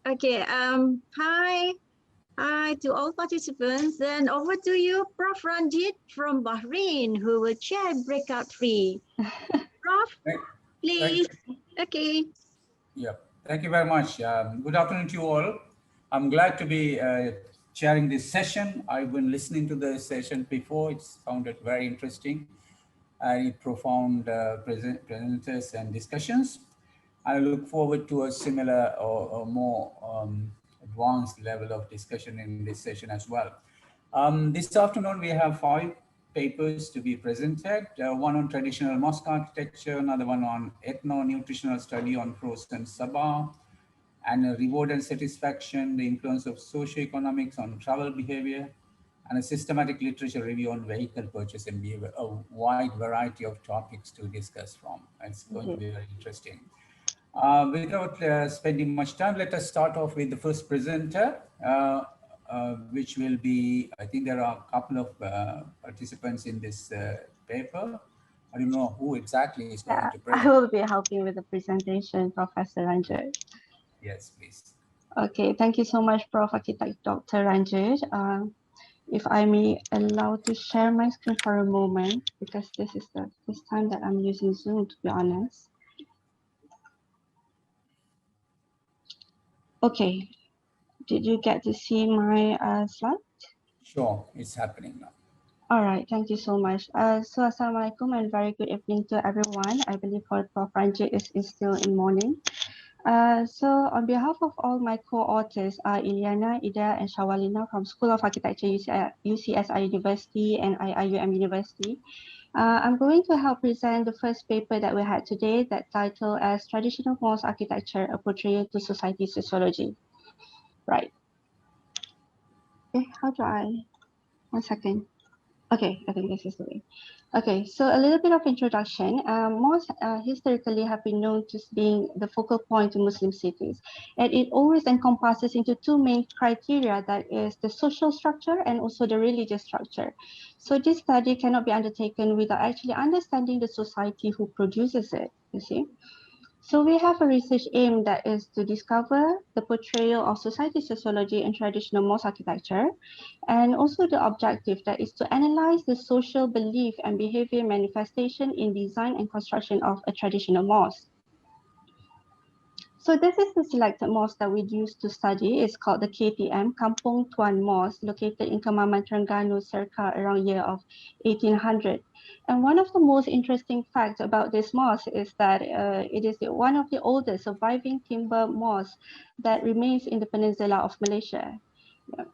Okay. Hi to all participants. Then over to you, Prof. Ranjit from Bahrain, who will chair Breakout 3. Prof, please. Okay. Yeah, thank you very much. Good afternoon to you all. I'm glad to be chairing this session. I've been listening to the session before. It sounded very interesting, very profound presenters and discussions. I look forward to a similar or more advanced level of discussion in this session as well. This afternoon, we have 5 papers to be presented, one on traditional mosque architecture, another one on ethno-nutritional study on frozen sabah, and reward and satisfaction, the influence of socioeconomics on travel behavior, and a systematic literature review on vehicle purchase and behavior, a wide variety of topics to discuss from. It's going to be very interesting. Without spending much time, let us start off with the first presenter, which will be, I think there are a couple of participants in this paper. I don't know who exactly is going to present. I will be helping with the presentation, Professor Ranjit. Yes, please. Okay, thank you so much, Prof. Architect Dr. Ranjit. If I may allow to share my screen for a moment, because this is the first time that I'm using Zoom, to be honest. Okay, did you get to see my slide? Sure, it's happening now. All right, thank you so much. So Assalamualaikum and very good evening to everyone. I believe for Prof. Ranjit is still in morning. So on behalf of all my co-authors, Iliana, Ida, and Shawalina from School of Architecture, UCSI University and IIUM University, I'm going to help present the first paper that we had today that titled as Traditional Mosque Architecture, a Portrayal to Society Sociology. Right. Okay, how do I? 1 second. Okay, I think this is the way. Okay, so a little bit of introduction. Mosques historically have been known to being the focal point to Muslim cities, and it always encompasses into 2 main criteria, that is the social structure and also the religious structure. So this study cannot be undertaken without actually understanding the society who produces it, you see. So we have a research aim that is to discover the portrayal of society sociology in traditional mosque architecture, and also the objective that is to analyze the social belief and behavior manifestation in design and construction of a traditional mosque. So this is the selected mosque that we used to study. It's called the KTM, Kampung Tuan Mosque, located in Kemaman, Terengganu, circa around year of 1800. And one of the most interesting facts about this mosque is that it is one of the oldest surviving timber mosques that remains in the peninsula of Malaysia. Yeah.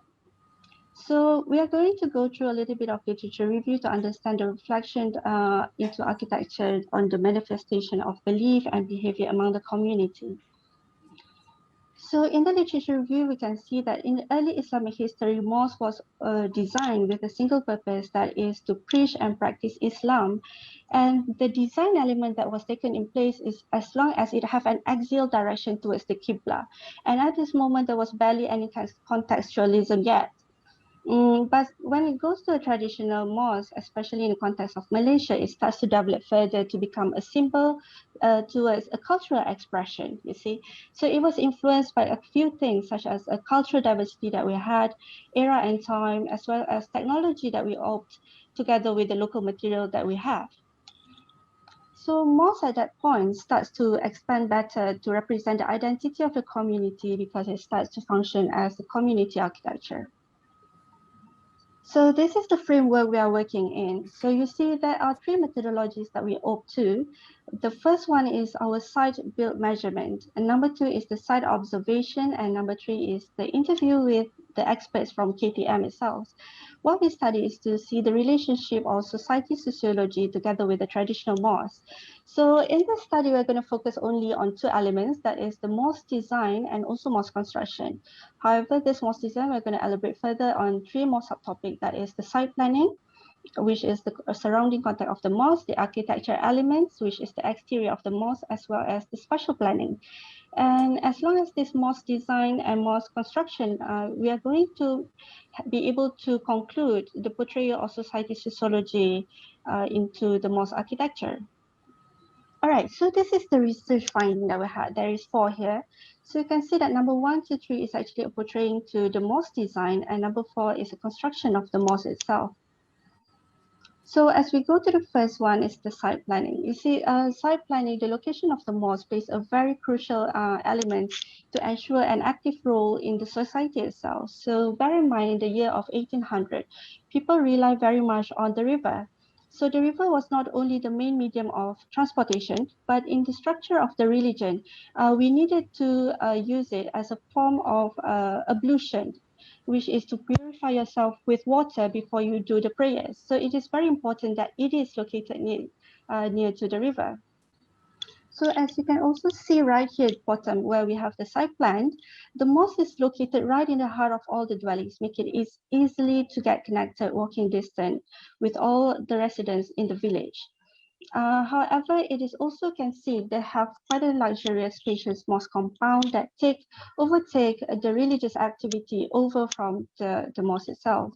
So we are going to go through a little bit of literature review to understand the reflection into architecture on the manifestation of belief and behavior among the community. So in the literature review, we can see that in early Islamic history, mosque was designed with a single purpose, that is to preach and practice Islam. And the design element that was taken in place is as long as it have an axial direction towards the Qibla. And at this moment, there was barely any contextualism yet. But when it goes to a traditional mosque, especially in the context of Malaysia, it starts to develop further to become a symbol towards a cultural expression, you see. So it was influenced by a few things, such as a cultural diversity that we had, era and time, as well as technology that we opt together with the local material that we have. So mosque at that point starts to expand better to represent the identity of the community, because it starts to function as a community architecture. So this is the framework we are working in. So you see there are 3 methodologies that we opt to. The first one is our site build measurement, and number 2 is the site observation, and number 3 is the interview with the experts from KTM itself. What we study is to see the relationship of society sociology together with the traditional mosque. So in this study, we're going to focus only on 2 elements, that is the mosque design and also mosque construction. However, this mosque design, we're going to elaborate further on 3 more subtopics, that is the site planning, which is the surrounding context of the mosque, the architecture elements, which is the exterior of the mosque, as well as the spatial planning. And as long as this mosque design and mosque construction, we are going to be able to conclude the portrayal of society sociology into the mosque architecture. All right, so this is the research finding that we had. There is 4 here. So you can see that number 1 to 3 is actually portraying to the mosque design, and number 4 is a construction of the mosque itself. So as we go to the first one is the site planning. You see, site planning, the location of the mosque plays a very crucial element to ensure an active role in the society itself. So bear in mind, in the year of 1800, people relied very much on the river. So the river was not only the main medium of transportation, but in the structure of the religion, we needed to use it as a form of ablution, which is to purify yourself with water before you do the prayers. So it is very important that it is located near to the river. So as you can also see right here at bottom where we have the site plan, the mosque is located right in the heart of all the dwellings, making it easily to get connected walking distance with all the residents in the village. However, it is also can see they have quite a luxurious, spacious mosque compound that overtake the religious activity over from the mosque itself.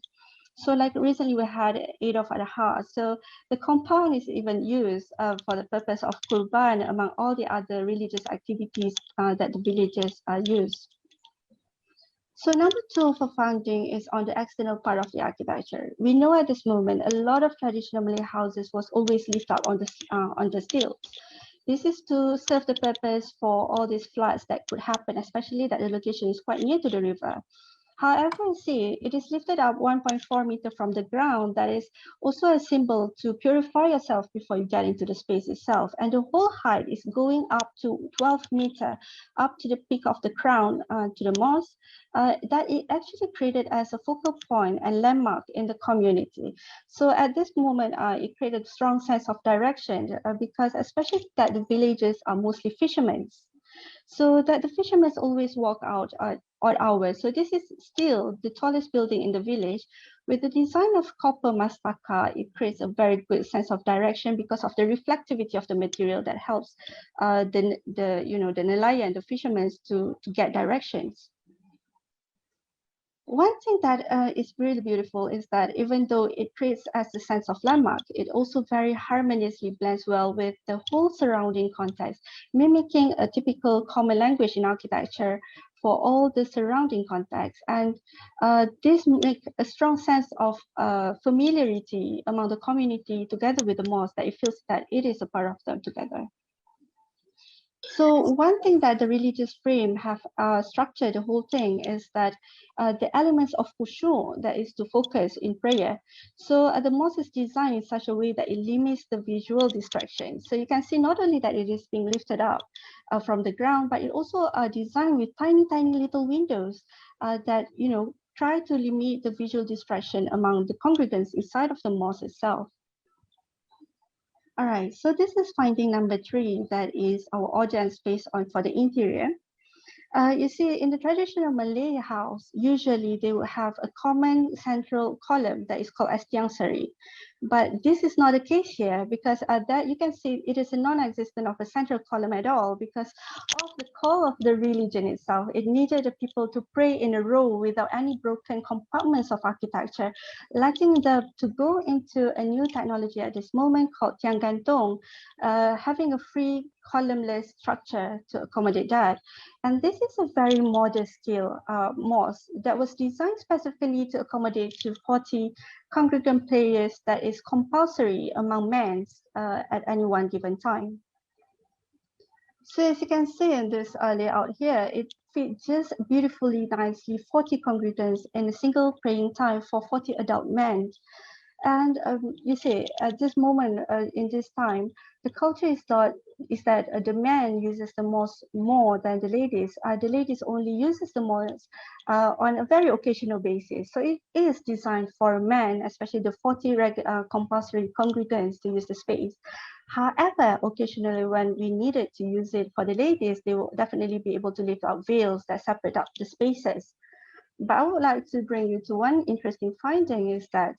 So like recently we had Eid of Adha, so the compound is even used for the purpose of Qurban among all the other religious activities that the villagers use. So number 2 for founding is on the external part of the architecture. We know at this moment, a lot of traditional Malay houses was always lifted up on the stilts. This is to serve the purpose for all these floods that could happen, especially that the location is quite near to the river. However, see, it is lifted up 1.4 meter from the ground. That is also a symbol to purify yourself before you get into the space itself. And the whole height is going up to 12 meter, up to the peak of the crown to the mosque. That it actually created as a focal point and landmark in the community. So at this moment, it created a strong sense of direction because especially that the villages are mostly fishermen. So that the fishermen always walk out at odd hours. So this is still the tallest building in the village. With the design of copper mastaka, it creates a very good sense of direction because of the reflectivity of the material that helps the nelayan, the fishermen to get directions. One thing that is really beautiful is that even though it creates as a sense of landmark, it also very harmoniously blends well with the whole surrounding context, mimicking a typical common language in architecture for all the surrounding context. And this makes a strong sense of familiarity among the community together with the mosque, that it feels that it is a part of them together. So one thing that the religious frame have structured the whole thing is that the elements of khushu, that is to focus in prayer. So the mosque is designed in such a way that it limits the visual distraction. So you can see not only that it is being lifted up from the ground, but it also designed with tiny, tiny little windows that, try to limit the visual distraction among the congregants inside of the mosque itself. All right, so this is finding number 3, that is our audience based on for the interior. You see, in the traditional Malay house, usually they will have a common central column that is called as tiang seri. But this is not the case here because that you can see it is a non-existent of a central column at all because of the core of the religion itself. It needed the people to pray in a row without any broken compartments of architecture, letting them to go into a new technology at this moment called tiang gantung, having a free columnless structure to accommodate that. And this is a very modest scale mosque that was designed specifically to accommodate to 40 congregant prayers that is compulsory among men at any one given time. So as you can see in this layout here, it fits just beautifully nicely 40 congregants in a single praying time for 40 adult men. And you see, at this moment in this time, the culture is that the man uses the mosque more than the ladies. The ladies only uses the mosque on a very occasional basis. So it is designed for men, especially the 40 compulsory congregants to use the space. However, occasionally when we needed to use it for the ladies, they will definitely be able to lift out veils that separate up the spaces. But I would like to bring you to one interesting finding is that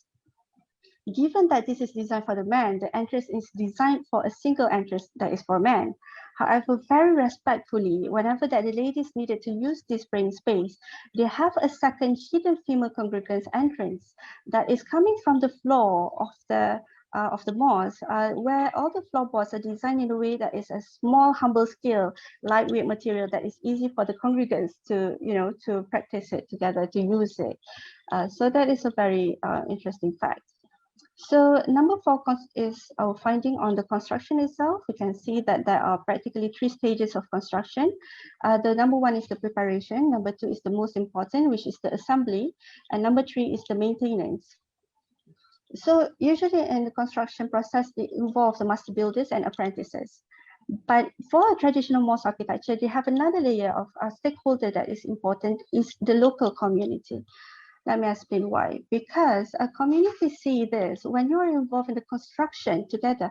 given that this is designed for the man, the entrance is designed for a single entrance that is for men. However, very respectfully, whenever that the ladies needed to use this praying space, they have a second hidden female congregant's entrance that is coming from the floor of the of the mosque, where all the floorboards are designed in a way that is a small, humble scale, lightweight material that is easy for the congregants to, to practice it together, to use it. So that is a very interesting fact. So number 4 is our finding on the construction itself. We can see that there are practically 3 stages of construction. The number 1 is the preparation. Number 2 is the most important, which is the assembly. And number 3 is the maintenance. So usually in the construction process, it involves the master builders and apprentices. But for a traditional mosque architecture, they have another layer of stakeholder that is important, is the local community. Let me explain why. Because a community see this, when you are involved in the construction together,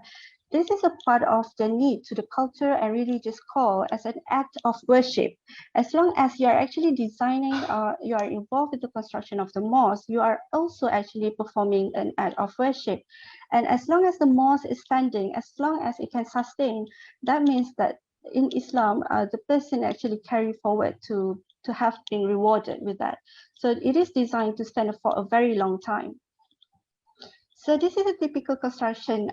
this is a part of the need to the culture and religious call as an act of worship. As long as you are actually designing, you are involved in the construction of the mosque, you are also actually performing an act of worship. And as long as the mosque is standing, as long as it can sustain, that means that in Islam, the person actually carry forward to have been rewarded with that. So it is designed to stand for a very long time. So this is a typical construction,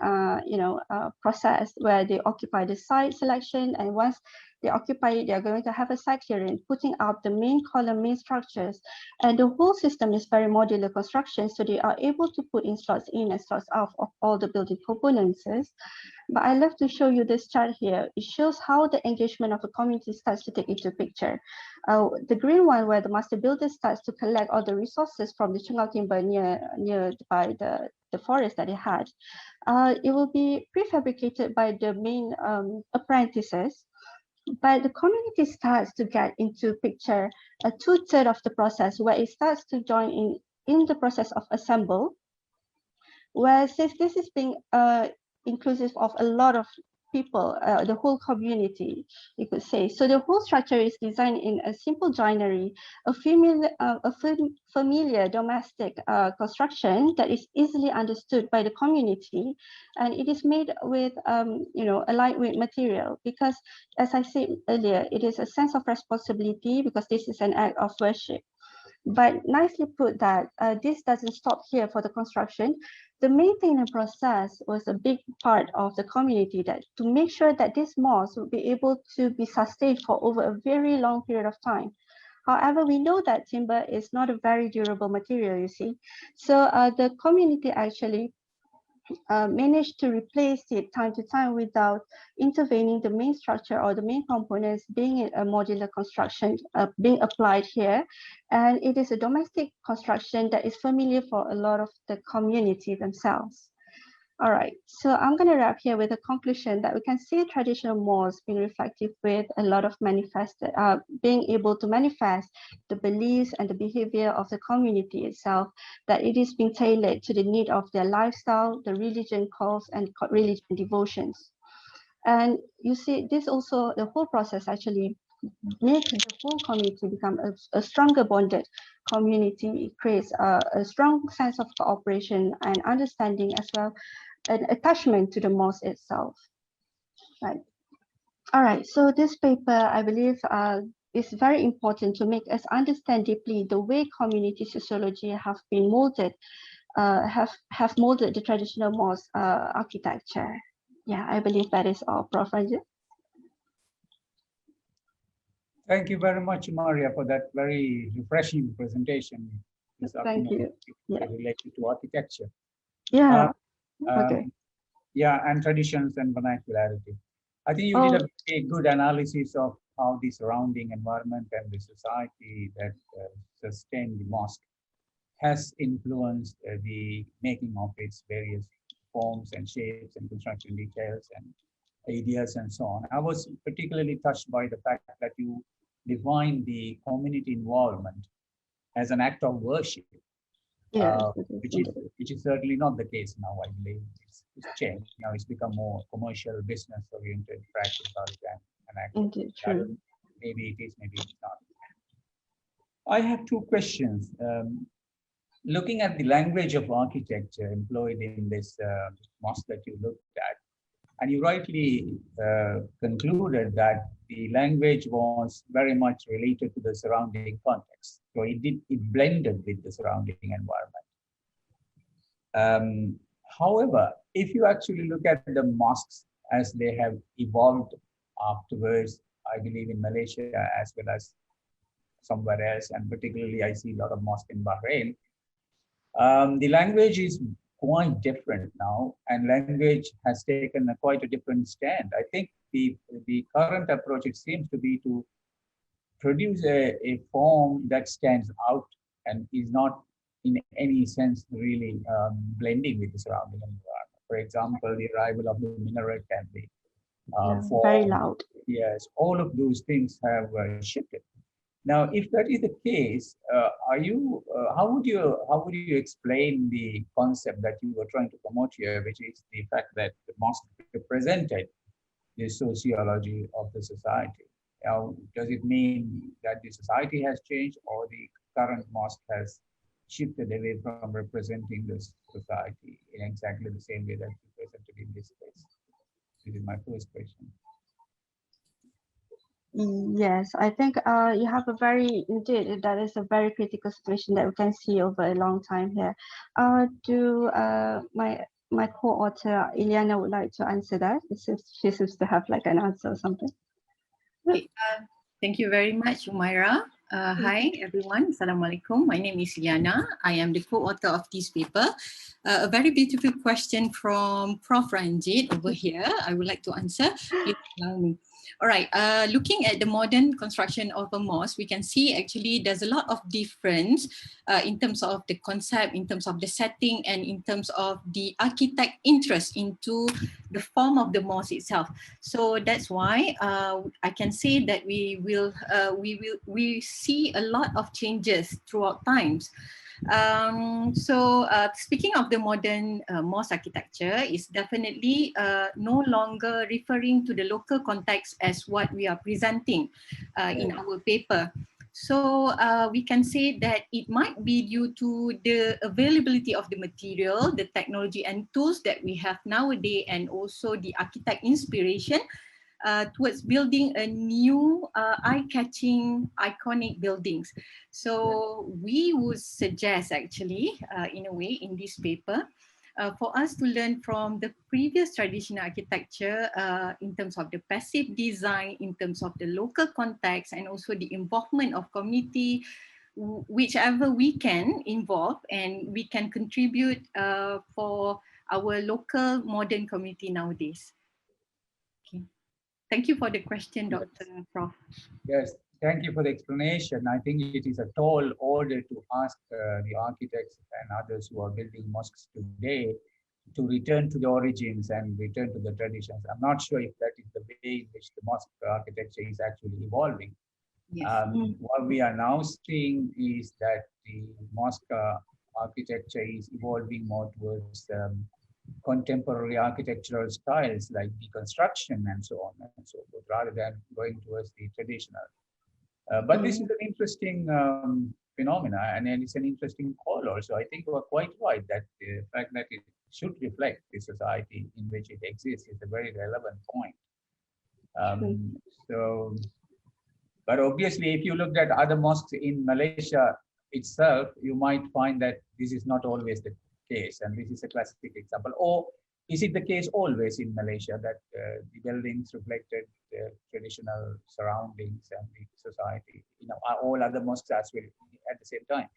process where they occupy the site selection, and once they occupy it, they are going to have a site clearing, putting up the main column, main structures, and the whole system is very modular construction, so they are able to put in slots in and slots out of all the building components. But I love to show you this chart here. It shows how the engagement of the community starts to take into picture. The green one, where the master builder starts to collect all the resources from the chungao timber nearby the forest that they had. It will be prefabricated by the main apprentices. But the community starts to get into picture 2/3 of the process, where it starts to join in the process of assemble, where since this is being inclusive of a lot of people, the whole community, you could say. So the whole structure is designed in a simple joinery, a familiar domestic construction that is easily understood by the community, and it is made with a lightweight material, because as I said earlier, it is a sense of responsibility, because this is an act of worship. But nicely put that this doesn't stop here for the construction. The maintenance process was a big part of the community, that to make sure that this mosque will be able to be sustained for over a very long period of time. However, we know that timber is not a very durable material, you see. So the community actually managed to replace it time to time without intervening the main structure or the main components, being a modular construction being applied here. And it is a domestic construction that is familiar for a lot of the community themselves. All right, so I'm going to wrap here with a conclusion that we can see traditional mosques being reflective with a lot of being able to manifest the beliefs and the behavior of the community itself, that it is being tailored to the need of their lifestyle, the religion calls, and religion devotions. And you see, this also, the whole process actually makes the whole community become a stronger bonded community. It creates a strong sense of cooperation and understanding, as well an attachment to the mosque itself. Right. All right. So this paper, I believe, is very important to make us understand deeply the way community sociology have been molded, have molded the traditional mosque architecture. Yeah, I believe that is all, Prof. Ranjit. Thank you very much, Maria, for that very refreshing presentation. Thank you. Yeah. Related to architecture. Yeah. Okay. Yeah, and traditions and vernacularity. I think you did a good analysis of how the surrounding environment and the society that sustain the mosque has influenced the making of its various forms and shapes and construction details and ideas and so on. I was particularly touched by the fact that you define the community involvement as an act of worship, which is certainly not the case now. I believe it's changed. Now it's become more commercial, business-oriented practice rather than an act. Indeed, true. Maybe it is, maybe it's not. I have two questions. Looking at the language of architecture employed in this mosque that you looked at, and you rightly concluded that the language was very much related to the surrounding context. So it blended with the surrounding environment. However, if you actually look at the mosques as they have evolved afterwards, I believe in Malaysia as well as somewhere else, and particularly I see a lot of mosques in Bahrain, the language is quite different now, and language has taken quite a different stand. I think the current approach, it seems to be to produce a form that stands out and is not in any sense really blending with the surrounding environment. For example, the arrival of the minaret can be very form. loud. Yes, all of those things have shifted. Now, if that is the case, how would you explain the concept that you were trying to promote here, which is the fact that the mosque represented the sociology of the society? Now, does it mean that the society has changed, or the current mosque has shifted away from representing this society in exactly the same way that it's presented in this case? This is my first question. Yes, I think you have a indeed, that is a very critical situation that we can see over a long time here. My co-author Ileana would like to answer that? She seems to have like an answer or something. Okay, thank you very much, Umaira. Hi, everyone. Assalamualaikum. My name is Ileana. I am the co-author of this paper. A very beautiful question from Prof. Ranjit over here. I would like to answer. Please allow me. All right, looking at the modern construction of a mosque, we can see actually there's a lot of difference in terms of the concept, in terms of the setting, and in terms of the architect interest into the form of the mosque itself. So that's why I can say that we see a lot of changes throughout times. Speaking of the modern mosque architecture, is definitely no longer referring to the local context as what we are presenting in our paper. So we can say that it might be due to the availability of the material, the technology and tools that we have nowadays, and also the architect inspiration towards building a new eye-catching, iconic buildings. So we would suggest actually, in a way, in this paper, for us to learn from the previous traditional architecture in terms of the passive design, in terms of the local context, and also the involvement of community, whichever we can involve and we can contribute for our local modern community nowadays. Okay. Thank you for the question, Dr. Prof. Yes, thank you for the explanation. I think it is a tall order to ask the architects and others who are building mosques today to return to the origins and return to the traditions. I'm not sure if that is the way in which the mosque architecture is actually evolving. Yes. What we are now seeing is that the mosque architecture is evolving more towards contemporary architectural styles like deconstruction and so on and so forth, rather than going towards the traditional. But this is an interesting phenomena, and it's an interesting call also. I think we're quite right that the fact that it should reflect the society in which it exists is a very relevant point. But obviously, if you looked at other mosques in Malaysia itself, you might find that this is not always the case, and this is a classic example. Or is it the case always in Malaysia that the buildings reflected the traditional surroundings and the society? All other mosques as well at the same time.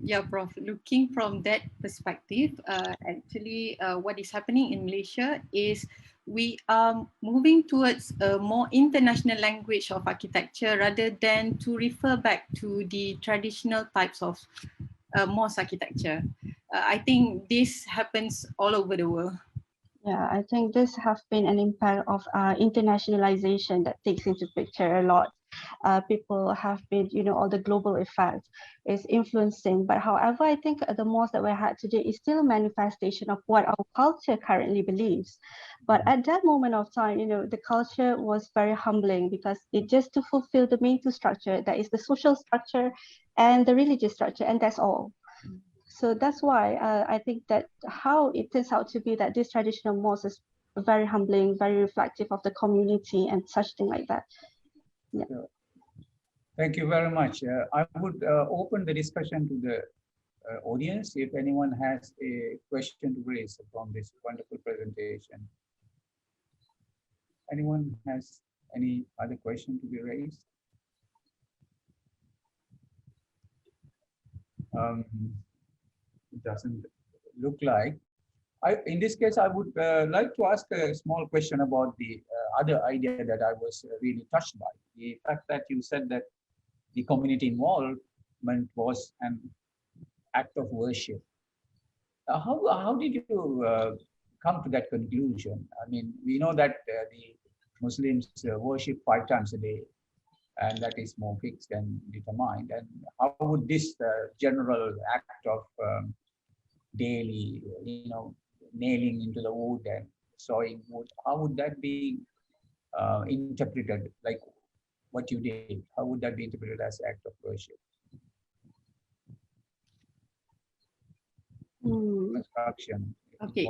Yeah, Prof. Looking from that perspective, actually, what is happening in Malaysia is we are moving towards a more international language of architecture rather than to refer back to the traditional types of mosque architecture. I think this happens all over the world. Yeah, I think this has been an impact of internationalization that takes into picture a lot. People have been, all the global effects is influencing. But however, I think the mosque that we had today is still a manifestation of what our culture currently believes. But at that moment of time, the culture was very humbling because it just to fulfill the main two structure, that is the social structure and the religious structure, and that's all. So that's why I think that how it turns out to be that this traditional mosque is very humbling, very reflective of the community and such thing like that. Yeah. Thank you very much. I would open the discussion to the audience if anyone has a question to raise from this wonderful presentation. Anyone has any other question to be raised? It doesn't look like. In this case, I would like to ask a small question about the other idea that I was really touched by. The fact that you said that the community involvement was an act of worship. How did you come to that conclusion? I mean, we know that the Muslims worship 5 times a day, and that is more fixed and determined. And how would this general act of daily, nailing into the wood and sawing wood, how would that be interpreted? Like what you did, how would that be interpreted as an act of worship? Construction. Okay.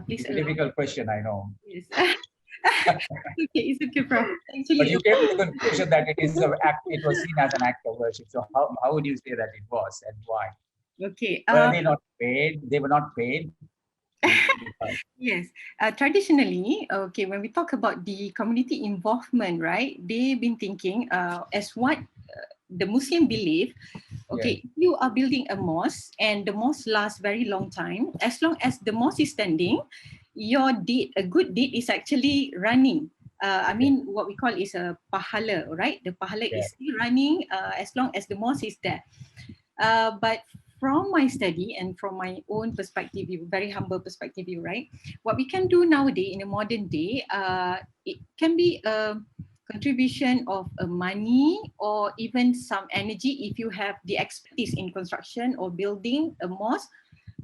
Please. It's a difficult question, I know. Yes. Okay, it's okay, Prof. Actually, but you came to the conclusion that it was seen as an act of worship. So how would you say that it was and why? Okay. Were they not paid? They were not paid. Yes. Traditionally, okay, when we talk about the community involvement, right? They've been thinking as what the Muslim believe. Okay, if you are building a mosque and the mosque lasts very long time, as long as the mosque is standing, your deed, a good deed, is actually running. I mean, what we call is a pahala, right? The pahala is still running as long as the mosque is there. But from my study and from my own perspective, very humble perspective, right? What we can do nowadays in a modern day, it can be a contribution of money or even some energy. If you have the expertise in construction or building a mosque,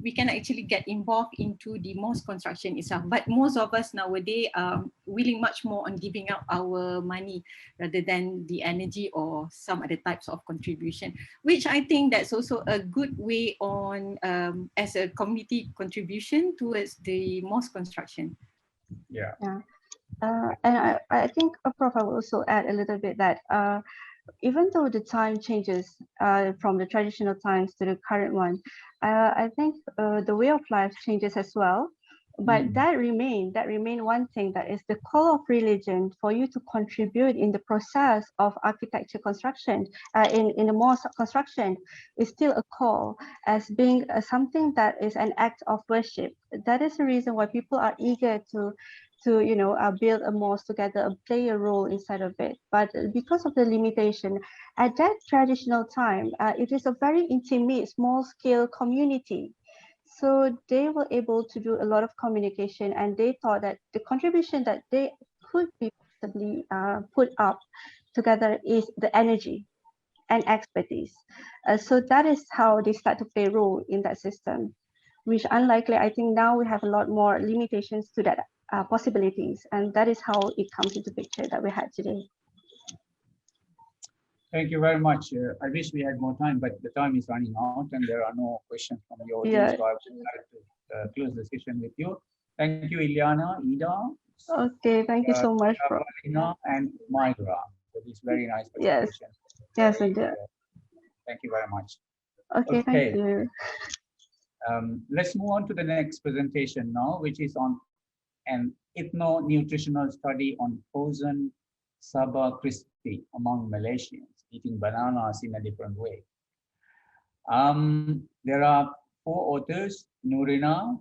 we can actually get involved into the mosque construction itself. But most of us nowadays are willing much more on giving out our money rather than the energy or some other types of contribution, which I think that's also a good way on as a community contribution towards the mosque construction. Yeah. And I think, Prof, I will also add a little bit that even though the time changes from the traditional times to the current one, I think the way of life changes as well. But that remain one thing, that is the call of religion for you to contribute in the process of architecture construction, in the mosque construction, is still a call as being something that is an act of worship. That is the reason why people are eager to build a mosque together and play a role inside of it. But because of the limitation, at that traditional time, it is a very intimate, small-scale community. So they were able to do a lot of communication, and they thought that the contribution that they could be possibly put up together is the energy and expertise. So that is how they start to play a role in that system, which unlikely, I think now we have a lot more limitations to that possibilities, and that is how it comes into picture that we had today. Thank you very much. I wish we had more time, but the time is running out and there are no questions from the audience. So I would like to close the session with you. Thank you, Ileana, Ida. Okay, thank you so much, Prof. And Myra, for this very nice presentation. Yes, indeed. Thank you very much. Okay, thank you. Let's move on to the next presentation now, which is on an ethno-nutritional study on frozen sabah crispy among Malaysians eating bananas in a different way. There are 4 authors: Nurina,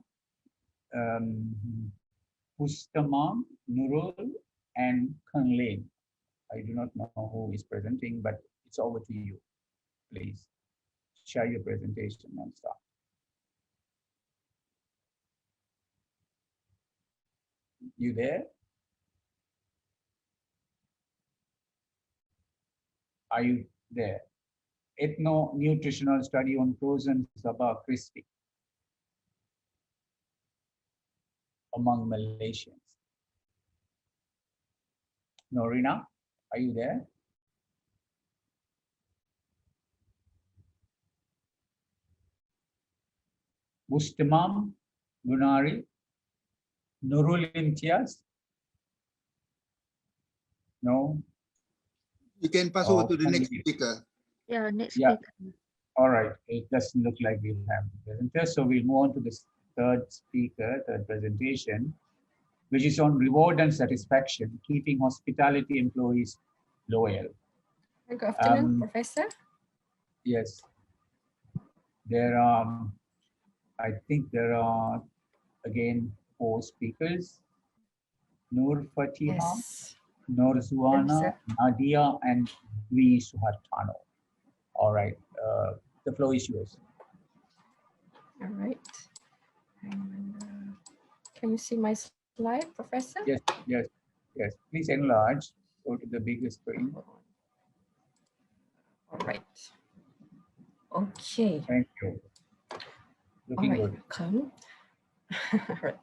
Pustamam, Nurul, and Kang Lin. I do not know who is presenting, but it's over to you. Please share your presentation and start. You there? Are you there? Ethno-nutritional study on frozen sabah crispy among Malaysians. Norina, are you there? Mustamam Gunari, Nurul Imtiaz? No. You can pass over to the next speaker. Yeah, next speaker. All right, it doesn't look like we have the presenter, so we'll move on to the third speaker, third presentation, which is on reward and satisfaction, keeping hospitality employees loyal. Good afternoon, Professor. Yes, there are, I think there are again 4 speakers, Nur Fatiha, Yes. Norzuana, Yes, Nadia, and Dwi Suhartano. All right, the floor is yours. All right. And, can you see my slide, Professor? Yes, yes, yes. Please enlarge, go to the bigger screen. All right. Okay. Thank you. Looking All right, good. welcome. All right.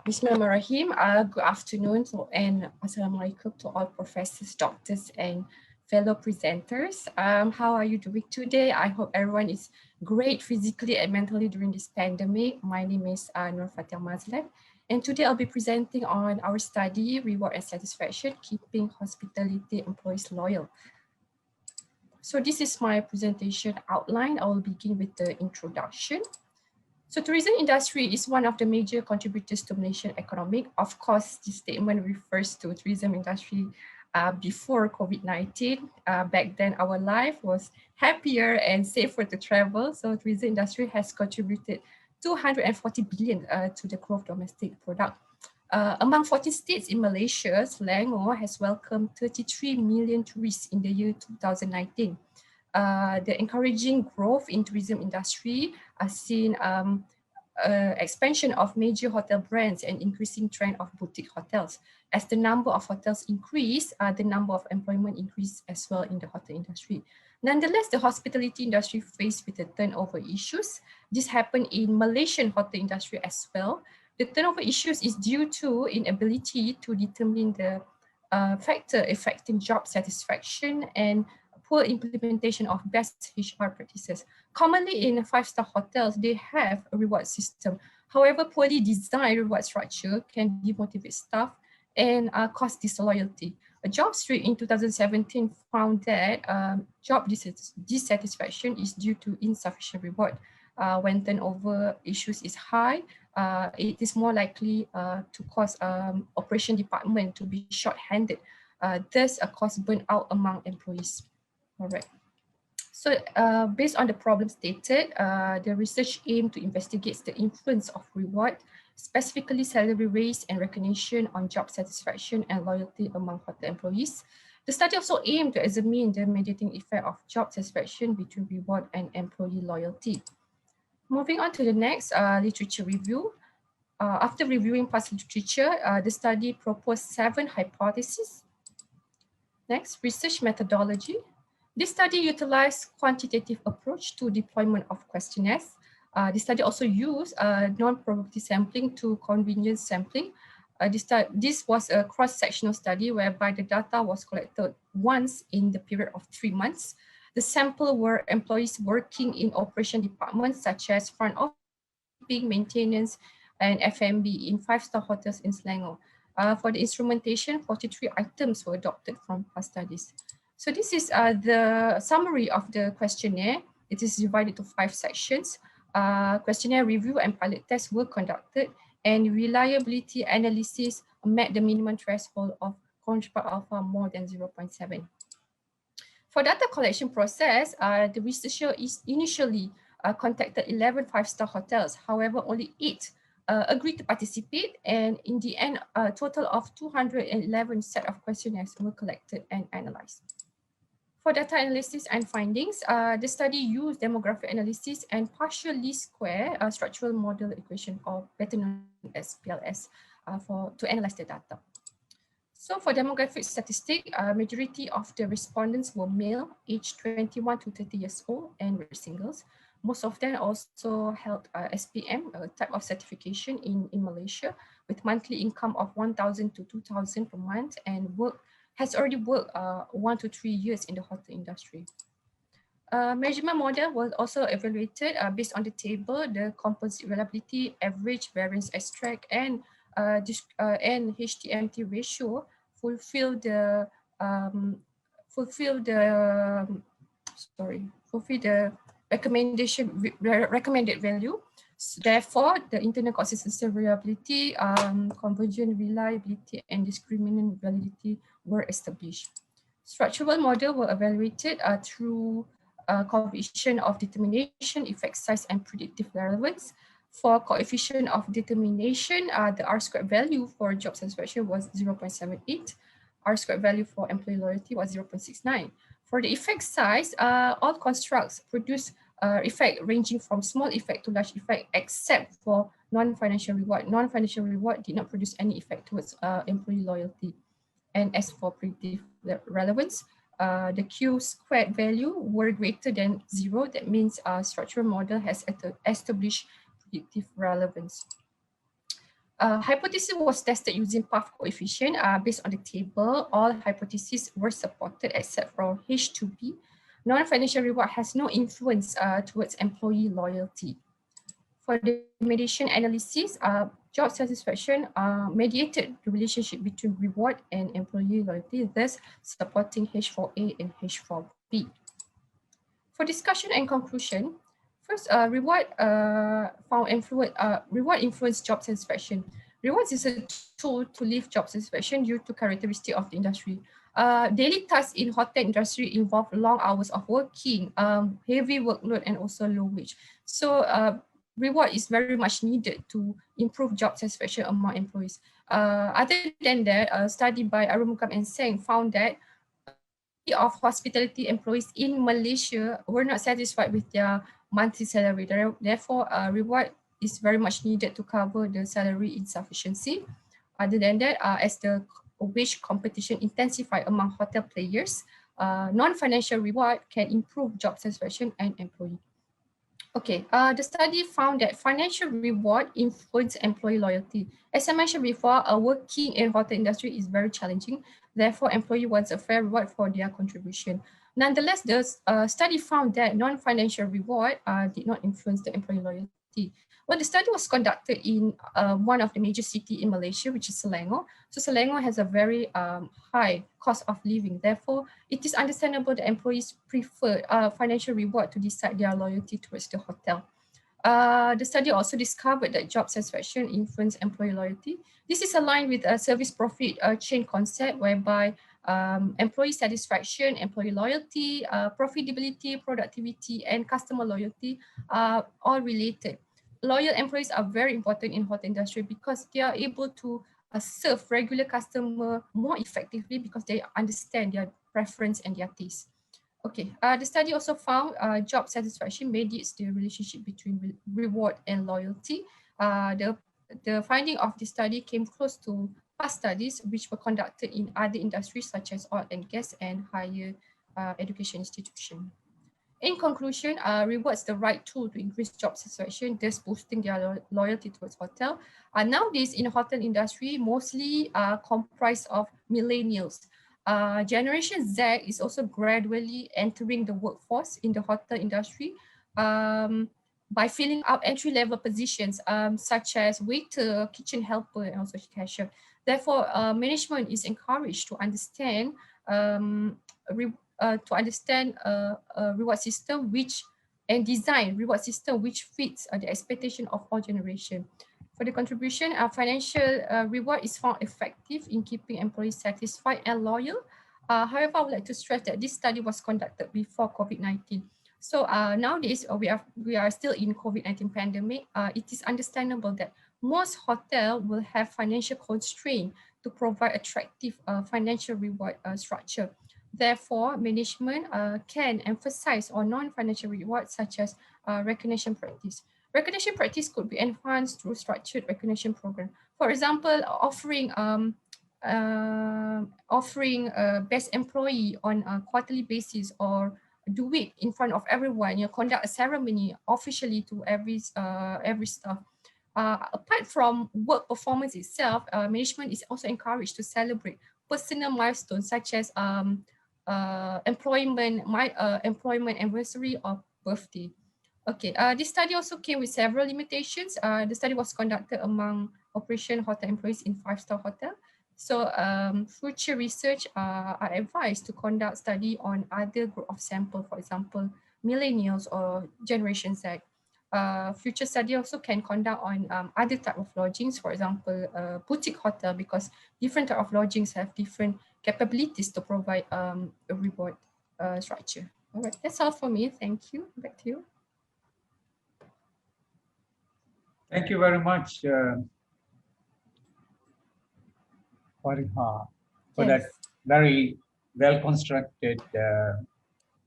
Bismillahirrahmanirrahim. Good afternoon and Assalamualaikum to all professors, doctors, and fellow presenters. How are you doing today? I hope everyone is great physically and mentally during this pandemic. My name is Nur Fatia Mazlan, and today I'll be presenting on our study, Reward and Satisfaction, Keeping Hospitality Employees Loyal. So this is my presentation outline. I will begin with the introduction. So tourism industry is one of the major contributors to Malaysian economic. Of course, this statement refers to tourism industry before COVID-19. Back then, our life was happier and safer to travel. So tourism industry has contributed 240 billion to the growth domestic product. Among 40 states in Malaysia, Selangor has welcomed 33 million tourists in the year 2019. The encouraging growth in tourism industry are seen expansion of major hotel brands and increasing trend of boutique hotels. As the number of hotels increase, the number of employment increase as well in the hotel industry. Nonetheless, the hospitality industry faced with the turnover issues. This happened in Malaysian hotel industry as well. The turnover issues is due to inability to determine the factor affecting job satisfaction and poor implementation of best HR practices. Commonly in 5-star hotels, they have a reward system. However, poorly designed reward structure can demotivate staff and cause disloyalty. A job street in 2017 found that job dissatisfaction is due to insufficient reward. When turnover issues is high, it is more likely to cause operation department to be short-handed, thus cause burnout among employees. All right. So based on the problem stated, the research aimed to investigate the influence of reward, specifically salary raise and recognition on job satisfaction and loyalty among hotel employees. The study also aimed to examine the mediating effect of job satisfaction between reward and employee loyalty. Moving on to the next literature review. After reviewing past literature, the study proposed 7 hypotheses. Next, research methodology. This study utilized quantitative approach to deployment of questionnaires. The study also used non-probability sampling to convenience sampling. This was a cross-sectional study whereby the data was collected once in the period of 3 months. The sample were employees working in operation departments such as front office, maintenance, and F&B in 5-star hotels in Selangor. For the instrumentation, 43 items were adopted from past studies. So this is the summary of the questionnaire. It is divided to 5 sections. Questionnaire review and pilot tests were conducted, and reliability analysis met the minimum threshold of conjugate alpha more than 0.7. For data collection process, the researcher initially contacted 11 5-star hotels. However, only 8 agreed to participate, and in the end, a total of 211 set of questionnaires were collected and analyzed. For data analysis and findings, the study used demographic analysis and partial least square structural model equation, or better known as PLS, to analyze the data. So for demographic statistic, majority of the respondents were male, aged 21 to 30 years old, and were singles. Most of them also held SPM, a type of certification in Malaysia, with monthly income of 1,000 to 2,000 per month, and has already worked 1 to 3 years in the hotel industry. Measurement model was also evaluated based on the table, the composite reliability, average variance extract, and HTMT ratio fulfill the recommended value. So therefore, the internal consistency, reliability, convergent reliability, and discriminant validity were established. Structural model were evaluated through coefficient of determination, effect size, and predictive relevance. For coefficient of determination, the R-squared value for job satisfaction was 0.78. R-squared value for employee loyalty was 0.69. For the effect size, all constructs produce effect ranging from small effect to large effect, except for non-financial reward. Non-financial reward did not produce any effect towards employee loyalty. And as for predictive relevance, the Q-squared value were greater than 0. That means structural model has established predictive relevance. Hypothesis was tested using path coefficient. Based on the table, all hypotheses were supported except for H2B. Non-financial reward has no influence towards employee loyalty. For the mediation analysis, job satisfaction mediated the relationship between reward and employee loyalty, thus supporting H4A and H4B. For discussion and conclusion, first, reward influence job satisfaction. Rewards is a tool to lift job satisfaction due to characteristic of the industry. Daily tasks in hotel industry involve long hours of working, heavy workload, and also low wage. So reward is very much needed to improve job satisfaction among employees. Other than that, a study by Arumugam and Seng found that of hospitality employees in Malaysia were not satisfied with their monthly salary. Therefore, reward is very much needed to cover the salary insufficiency. Other than that, as the wage competition intensify among hotel players, non-financial reward can improve job satisfaction and employee. Okay, the study found that financial reward influence employee loyalty. As I mentioned before, working in hotel industry is very challenging. Therefore, employee wants a fair reward for their contribution. Nonetheless, the study found that non-financial reward did not influence the employee loyalty. Well, the study was conducted in one of the major cities in Malaysia, which is Selangor. So Selangor has a very high cost of living. Therefore, it is understandable that employees prefer financial reward to decide their loyalty towards the hotel. The study also discovered that job satisfaction influence employee loyalty. This is aligned with a service profit chain concept whereby employee satisfaction, employee loyalty, profitability, productivity, and customer loyalty are all related. Loyal employees are very important in hotel industry because they are able to serve regular customer more effectively because they understand their preference and their taste. Okay, the study also found job satisfaction mediates the relationship between reward and loyalty. The finding of the study came close to past studies which were conducted in other industries such as oil and gas and higher education institution. In conclusion, rewards the right tool to increase job satisfaction, thus boosting their loyalty towards hotel. Nowadays in the hotel industry, mostly comprised of millennials. Generation Z is also gradually entering the workforce in the hotel industry by filling up entry-level positions such as waiter, kitchen helper, and also cashier. Therefore, management is encouraged to understand a reward system and design reward system which fits the expectation of all generation. For the contribution, financial reward is found effective in keeping employees satisfied and loyal. However, I would like to stress that this study was conducted before COVID-19. So nowadays, we are still in COVID-19 pandemic. It is understandable that most hotels will have financial constraint to provide attractive financial reward structure. Therefore, management can emphasize on non-financial rewards such as recognition practice. Recognition practice could be enhanced through structured recognition program. For example, offering best employee on a quarterly basis, or do it in front of everyone. Conduct a ceremony officially to every staff. Apart from work performance itself, management is also encouraged to celebrate personal milestones such as employment anniversary or birthday. Okay, this study also came with several limitations. The study was conducted among operation hotel employees in 5-star hotel. So future research are advised to conduct study on other group of sample, for example, millennials or Generation Z. Future study also can conduct on other type of lodgings, for example, boutique hotel, because different type of lodgings have different capabilities to provide a reward structure. All right, that's all for me. Thank you. Back to you. Thank you very much, Fariha, for that very well-constructed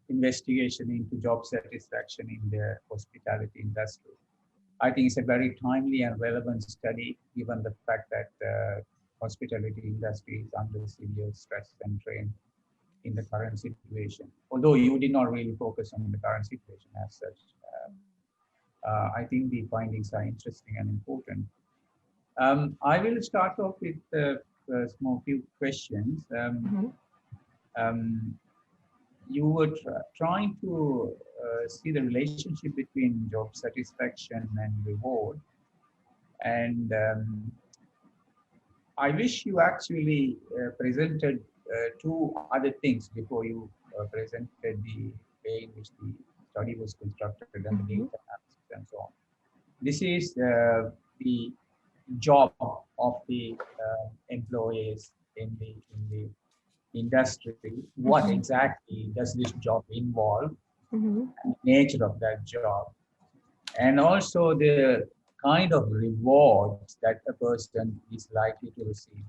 investigation into job satisfaction in the hospitality industry. I think it's a very timely and relevant study, given the fact that hospitality industry is under severe stress and strain in the current situation. Although you did not really focus on the current situation as such, I think the findings are interesting and important. I will start off with a small few questions. You were trying to see the relationship between job satisfaction and reward. And I wish you actually presented two other things before you presented the way in which the study was constructed and the data analysis and so on. This is the job of the employees in the industry. What exactly does this job involve? And the nature of that job, and also the kind of rewards that a person is likely to receive.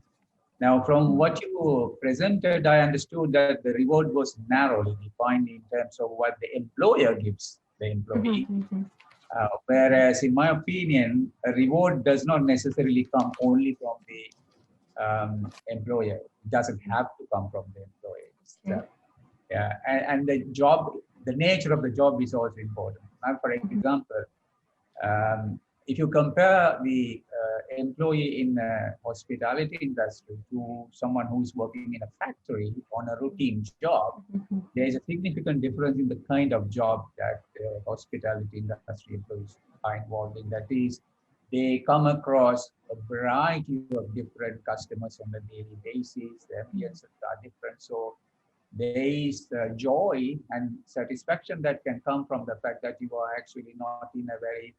Now, from what you presented, I understood that the reward was narrowly defined in terms of what the employer gives the employee. Whereas, in my opinion, a reward does not necessarily come only from the employer. It doesn't have to come from the employer. Yeah, and the job, the nature of the job is also important. Now, for example, if you compare the employee in the hospitality industry to someone who's working in a factory on a routine job, there is a significant difference in the kind of job that hospitality industry employees are involved in. That is, they come across a variety of different customers on a daily basis. Their appearances are different. So there is joy and satisfaction that can come from the fact that you are actually not in a very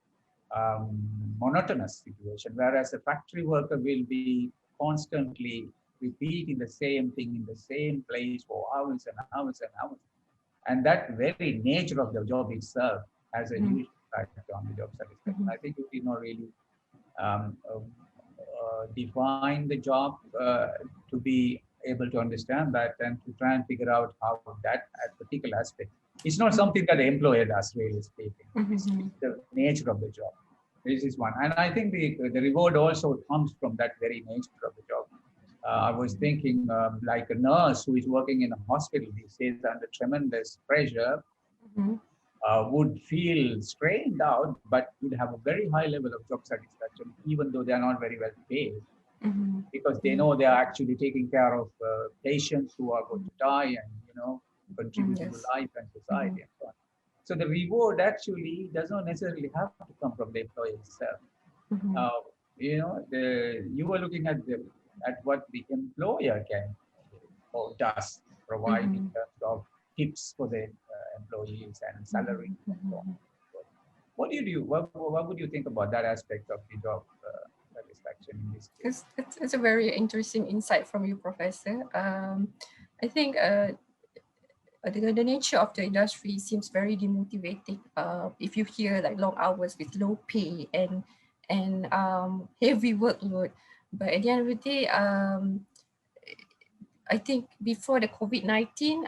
monotonous situation, whereas a factory worker will be constantly repeating the same thing in the same place for hours and hours and hours. And that very nature of the job itself has a huge impact on the job satisfaction. I think you did not really define the job to be able to understand that and to try and figure out how that particular aspect. It's not something that the employer does, really speaking. It's the nature of the job. This is one. And I think the reward also comes from that very nature of the job. I was thinking like a nurse who is working in a hospital these days under tremendous pressure would feel strained out, but would have a very high level of job satisfaction, even though they are not very well paid. Because they know they are actually taking care of patients who are going to die and, you know, contributing to life and society and so on. So the reward actually does not necessarily have to come from the employer itself. You know, you were looking at what the employer can or does provide in terms of tips for the employees and salary and so on. What do you do? What would you think about that aspect of the job satisfaction in this case? It's a very interesting insight from you, Professor. I think the nature of the industry seems very demotivating. If you hear like long hours with low pay and heavy workload, but at the end of the day, I think before the COVID-19,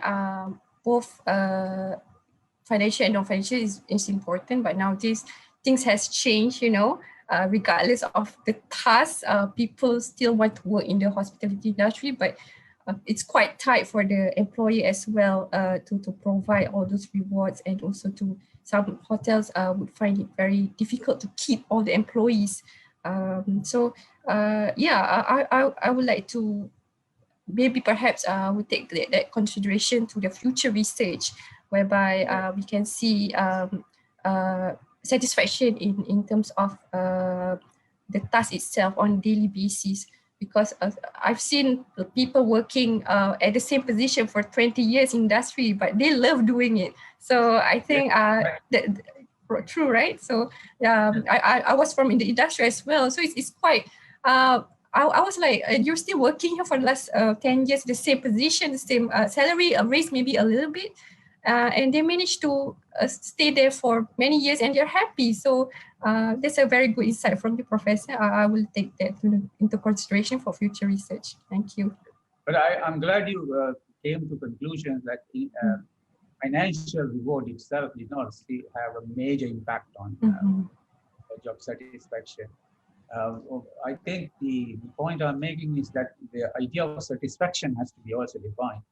both financial and non-financial is important, but nowadays things has changed, you know. Regardless of the task, people still want to work in the hospitality industry, but it's quite tight for the employee as well to provide all those rewards, and also to some hotels would find it very difficult to keep all the employees. I would like to maybe perhaps we take that consideration to the future research, whereby we can see satisfaction in terms of the task itself on a daily basis. because I've seen people working at the same position for 20 years in industry, but they love doing it. So I think true, right? So I was from in the industry as well. So it's quite, I was like, you're still working here for the last 10 years, the same position, the same salary, a raise maybe a little bit. And they managed to stay there for many years and they're happy. So that's a very good insight from the professor. I will take that into consideration for future research. Thank you. But I'm glad you came to conclusions that financial reward itself did not have a major impact on job satisfaction. I think the point I'm making is that the idea of satisfaction has to be also defined.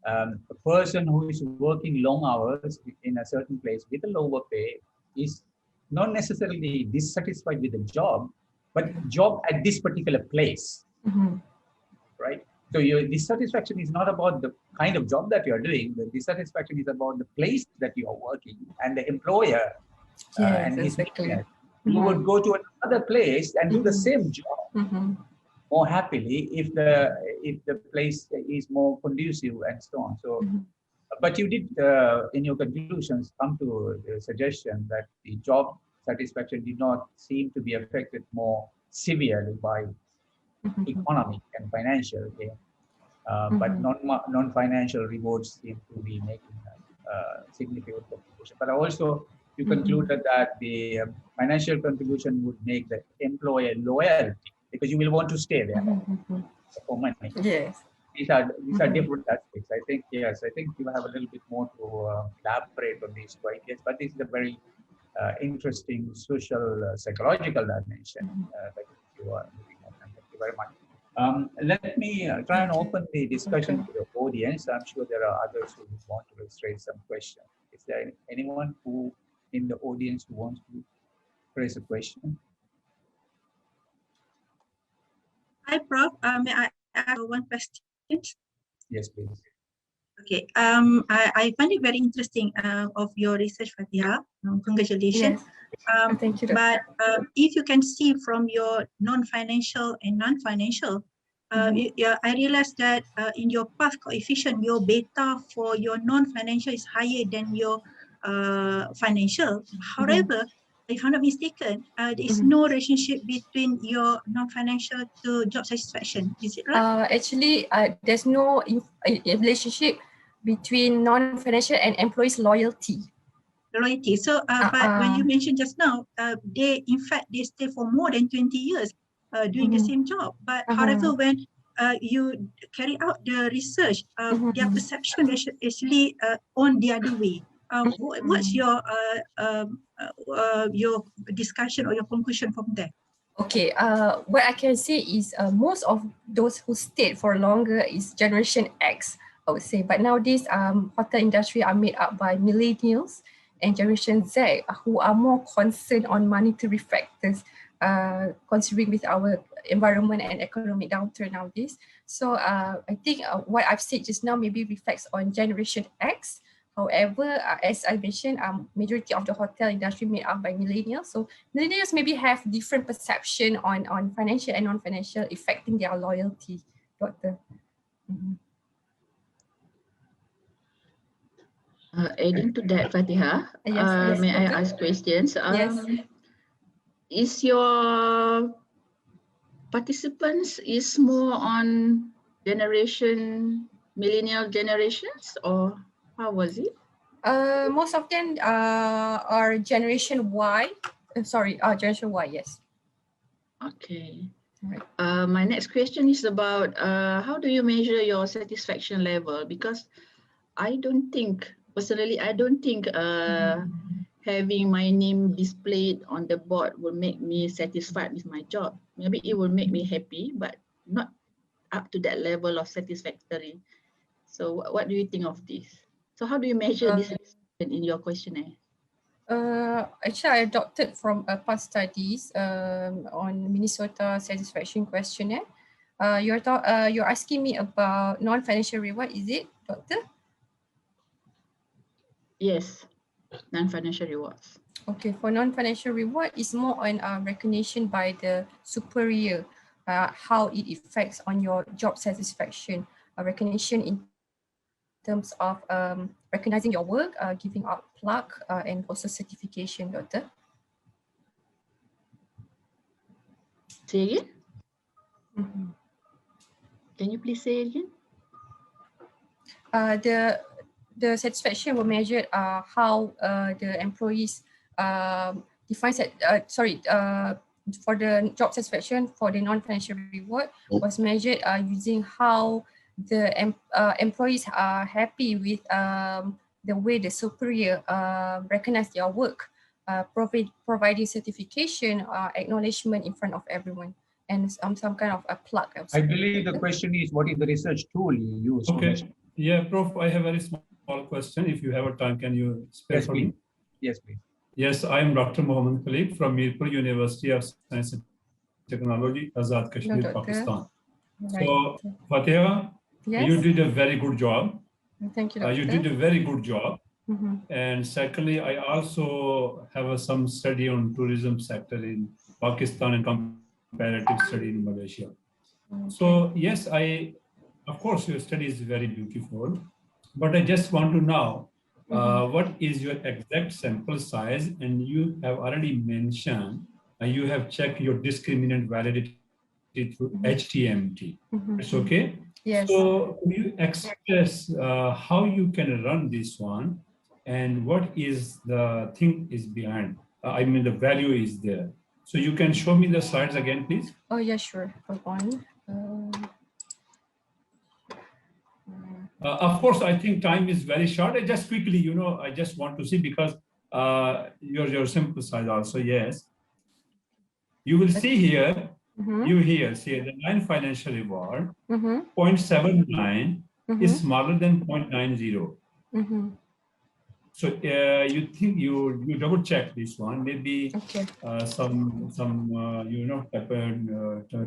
A person who is working long hours in a certain place with a lower pay is not necessarily dissatisfied with the job, but job at this particular place, right? So your dissatisfaction is not about the kind of job that you are doing. The dissatisfaction is about the place that you are working and the employer and his business. You would go to another place and do the same job more happily if the place is more conducive and so on. So, but you did in your conclusions come to the suggestion that the job satisfaction did not seem to be affected more severely by economic and financial gain, but non-financial rewards seem to be making a significant contribution. But also, you concluded that the financial contribution would make the employer loyalty because you will want to stay there for money. Yes. These are different aspects. I think, yes, I think you have a little bit more to elaborate on these two ideas, but this is a very interesting social, psychological dimension that you are looking at. Thank you very much. Let me try and open the discussion to the audience. I'm sure there are others who want to raise some questions. Is there anyone who in the audience who wants to raise a question? Hi, Prof. May I ask one question? Yes, please. Okay. I find it very interesting of your research, Fatiha. Congratulations. Yes. Thank you. But if you can see from your non-financial and non-financial, I realized that in your path coefficient, your beta for your non-financial is higher than your financial. However, if I'm not mistaken, there is no relationship between your non-financial to job satisfaction. Is it right? Actually, there's no relationship between non-financial and employees' loyalty. Loyalty. So, but when you mentioned just now, they stay for more than 20 years doing the same job. But however, when you carry out the research, their perception is actually on the other way. What's your discussion or your conclusion from there? Okay, what I can say is most of those who stayed for longer is Generation X, I would say. But nowadays, hotel industry are made up by millennials and Generation Z, who are more concerned on monetary factors, considering with our environment and economic downturn nowadays. So I think what I've said just now maybe reflects on Generation X. However, as I mentioned, majority of the hotel industry made up by millennials. So millennials maybe have different perception on financial and non-financial affecting their loyalty, Doctor. Adding to that, Fatiha, yes, may I ask questions? Yes. Is your participants is more on millennial generations, or how was it? Most of them are Generation Y. Generation Y, yes. Okay. Right. My next question is about how do you measure your satisfaction level? Because I don't think, personally, having my name displayed on the board will make me satisfied with my job. Maybe it will make me happy, but not up to that level of satisfactory. So what do you think of this? So how do you measure this in your questionnaire? Actually, I adopted from past studies on Minnesota satisfaction questionnaire. You're asking me about non-financial reward, is it, Doctor? Yes, non-financial rewards. Okay, for non-financial reward, it's more on recognition by the superior how it affects on your job satisfaction, recognition in terms of recognizing your work, giving out plaque, and also certification, Doctor. Say again? Can you please say again? The satisfaction will measure how the employees defines it. For the job satisfaction for the non-financial reward was measured using how the employees are happy with the way the superior recognize their work, providing certification, acknowledgement in front of everyone, and some kind of a plaque. I believe the question is, what is the research tool you use? Okay. Yeah, Prof, I have a very small question. If you have a time, can you spare for me? Yes, please. Yes, I am Dr. Mohammed Khalid from Mirpur University of Science and Technology, Azad Kashmir, Pakistan. Right. So, Fatiha, yes. you did a very good job. Thank you, Doctor. You did a very good job. And secondly, I also have some study on tourism sector in Pakistan and comparative study in Malaysia. So yes, of course, your study is very beautiful, but I just want to know what is your exact sample size, and you have already mentioned you have checked your discriminant validity through HTMT. It's okay? Yes. So could you express how you can run this one and what is the thing is behind? I mean, the value is there. So you can show me the slides again, please? Oh, yeah, sure. Hold on. Of course, I think time is very short. I just quickly, I just want to see because your simple size also, yes. You will see here, see the non-financial reward, 0.79 is smaller than 0.90. So you think you double check this one, maybe some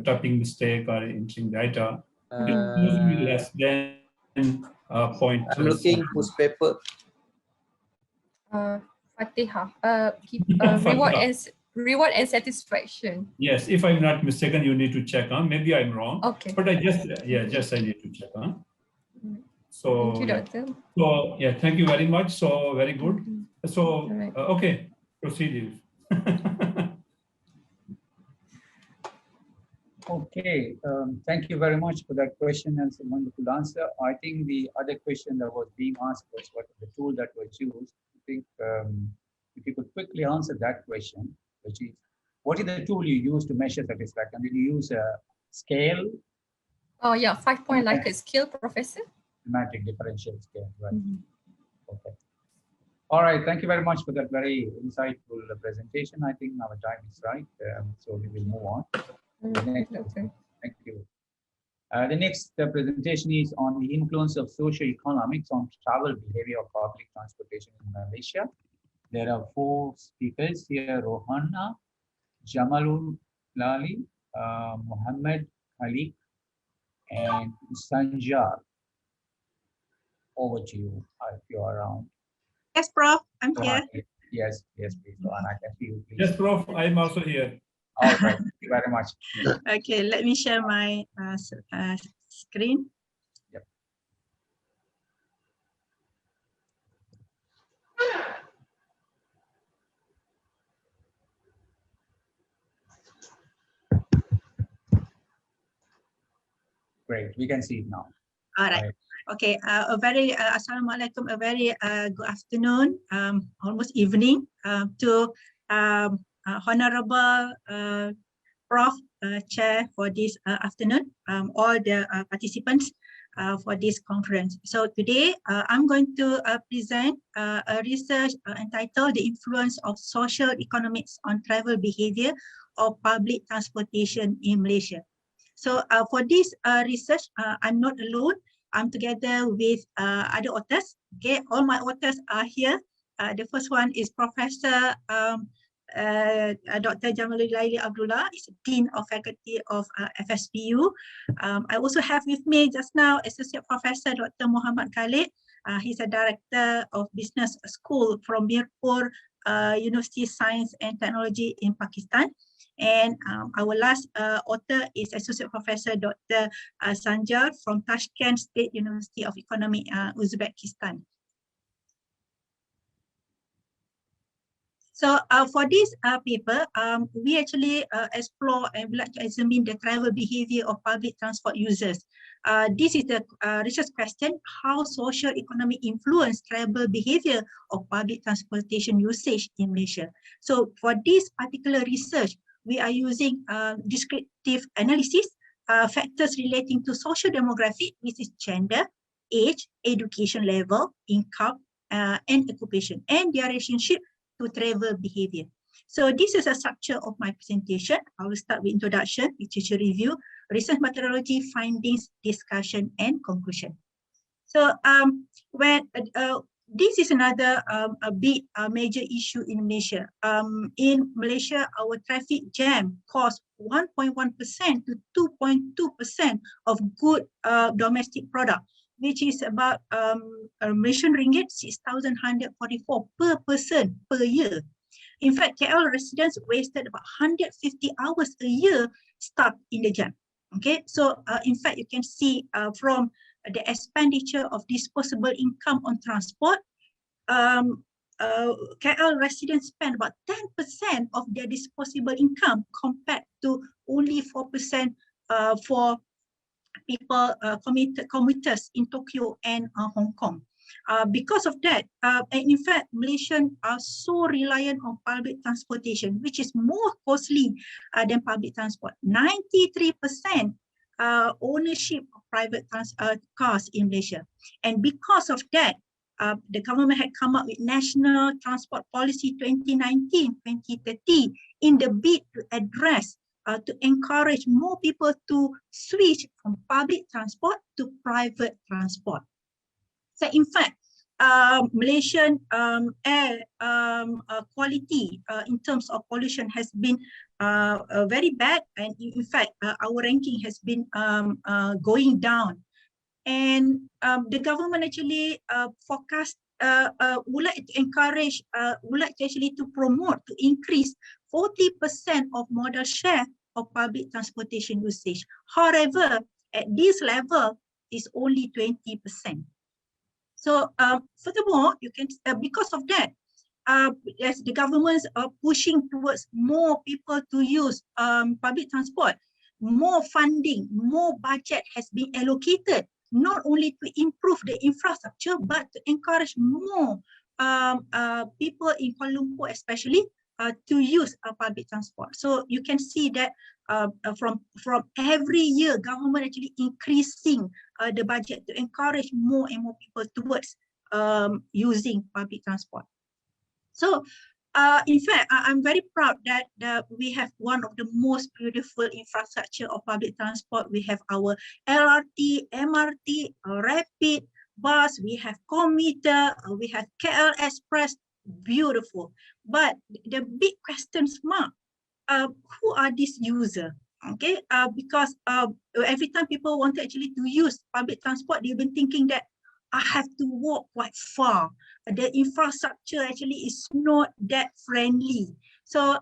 typing mistake or entering data. It will be less than point. I'm looking whose paper. Fatiha. Reward and satisfaction. Yes, if I'm not mistaken, you need to check. Maybe I'm wrong. Okay. But I just I need to check. So thank you, Doctor. So yeah, thank you very much. So very good. So okay, proceed. Okay, thank you very much for that question and some wonderful answer. I think the other question that was being asked was what is the tool that was used. I think if you could quickly answer that question, which is, what is the tool you use to measure satisfaction? Did you use a scale? Oh yeah, 5-point Likert scale, Professor. Semantic differential scale, right? Okay. All right, thank you very much for that very insightful presentation. I think our time is right, so we will move on. Thank you. The next presentation is on the influence of socio-economics on travel behavior of public transportation in Malaysia. There are 4 speakers here: Rohana, Jamalul Lali, Muhammad Khalik, and Sanjar. Over to you if you are around. Yes, Prof. I'm here. Yes, please. Rohana, I can see you, please. Yes, Prof. I'm also here. All right, thank you very much. Okay, let me share my screen. Yep. Great, we can see it now. All right. Okay, a very Assalamualaikum, a very good afternoon, almost evening to Honorable Prof. Chair for this afternoon, all the participants for this conference. So today I'm going to present a research entitled The Influence of Social Economics on Travel Behavior of Public Transportation in Malaysia. So for this research, I'm not alone. I'm together with other authors. Okay, all my authors are here. The first one is Professor Dr. Jamalul Laili Abdullah, is Dean of Faculty of FSPU. I also have with me just now Associate Professor Dr. Muhammad Khalid. He's a Director of Business School from Mirpur University of Science and Technology in Pakistan. And our last author is Associate Professor Dr. Sanjar from Tashkent State University of Economic, Uzbekistan. So for this paper, we actually explore and would like to examine the travel behavior of public transport users. This is the research question: how social economic influence travel behavior of public transportation usage in Malaysia. So for this particular research, we are using descriptive analysis, factors relating to social demographic, which is gender, age, education level, income, and occupation, and their relationship to travel behavior. So this is a structure of my presentation. I will start with introduction, literature review, research methodology, findings, discussion, and conclusion. So this is another a big major issue in Malaysia. In Malaysia, our traffic jam costs 1.1% to 2.2% of good domestic product, which is about Malaysian ringgit 6,144 per person per year. In fact, KL residents wasted about 150 hours a year stuck in the jam. Okay, so in fact, you can see from the expenditure of disposable income on transport, KL residents spend about 10% of their disposable income compared to only 4% for people, commuters in Tokyo and Hong Kong. Because of that, and in fact, Malaysians are so reliant on public transportation, which is more costly than public transport. 93% ownership of private cars in Malaysia. And because of that, the government had come up with National Transport Policy 2019-2030 in the bid to address, to encourage more people to switch from public transport to private transport. So in fact, Malaysian air quality in terms of pollution has been very bad, and in fact, our ranking has been going down. And the government actually forecast would like to encourage, would like to actually to promote, to increase 40% of modal share of public transportation usage. However, at this level is only 20%. So furthermore, you can because of that, as the governments are pushing towards more people to use public transport, more funding, more budget has been allocated, not only to improve the infrastructure, but to encourage more people in Kuala Lumpur especially to use public transport. So you can see that from every year, government actually increasing the budget to encourage more and more people towards using public transport. So in fact, I'm very proud that we have one of the most beautiful infrastructure of public transport. We have our LRT, MRT, rapid bus, we have commuter, we have KL Express, beautiful. But the big question mark, who are these users? Okay, because every time people want to actually to use public transport, they've been thinking that I have to walk quite far. The infrastructure actually is not that friendly. So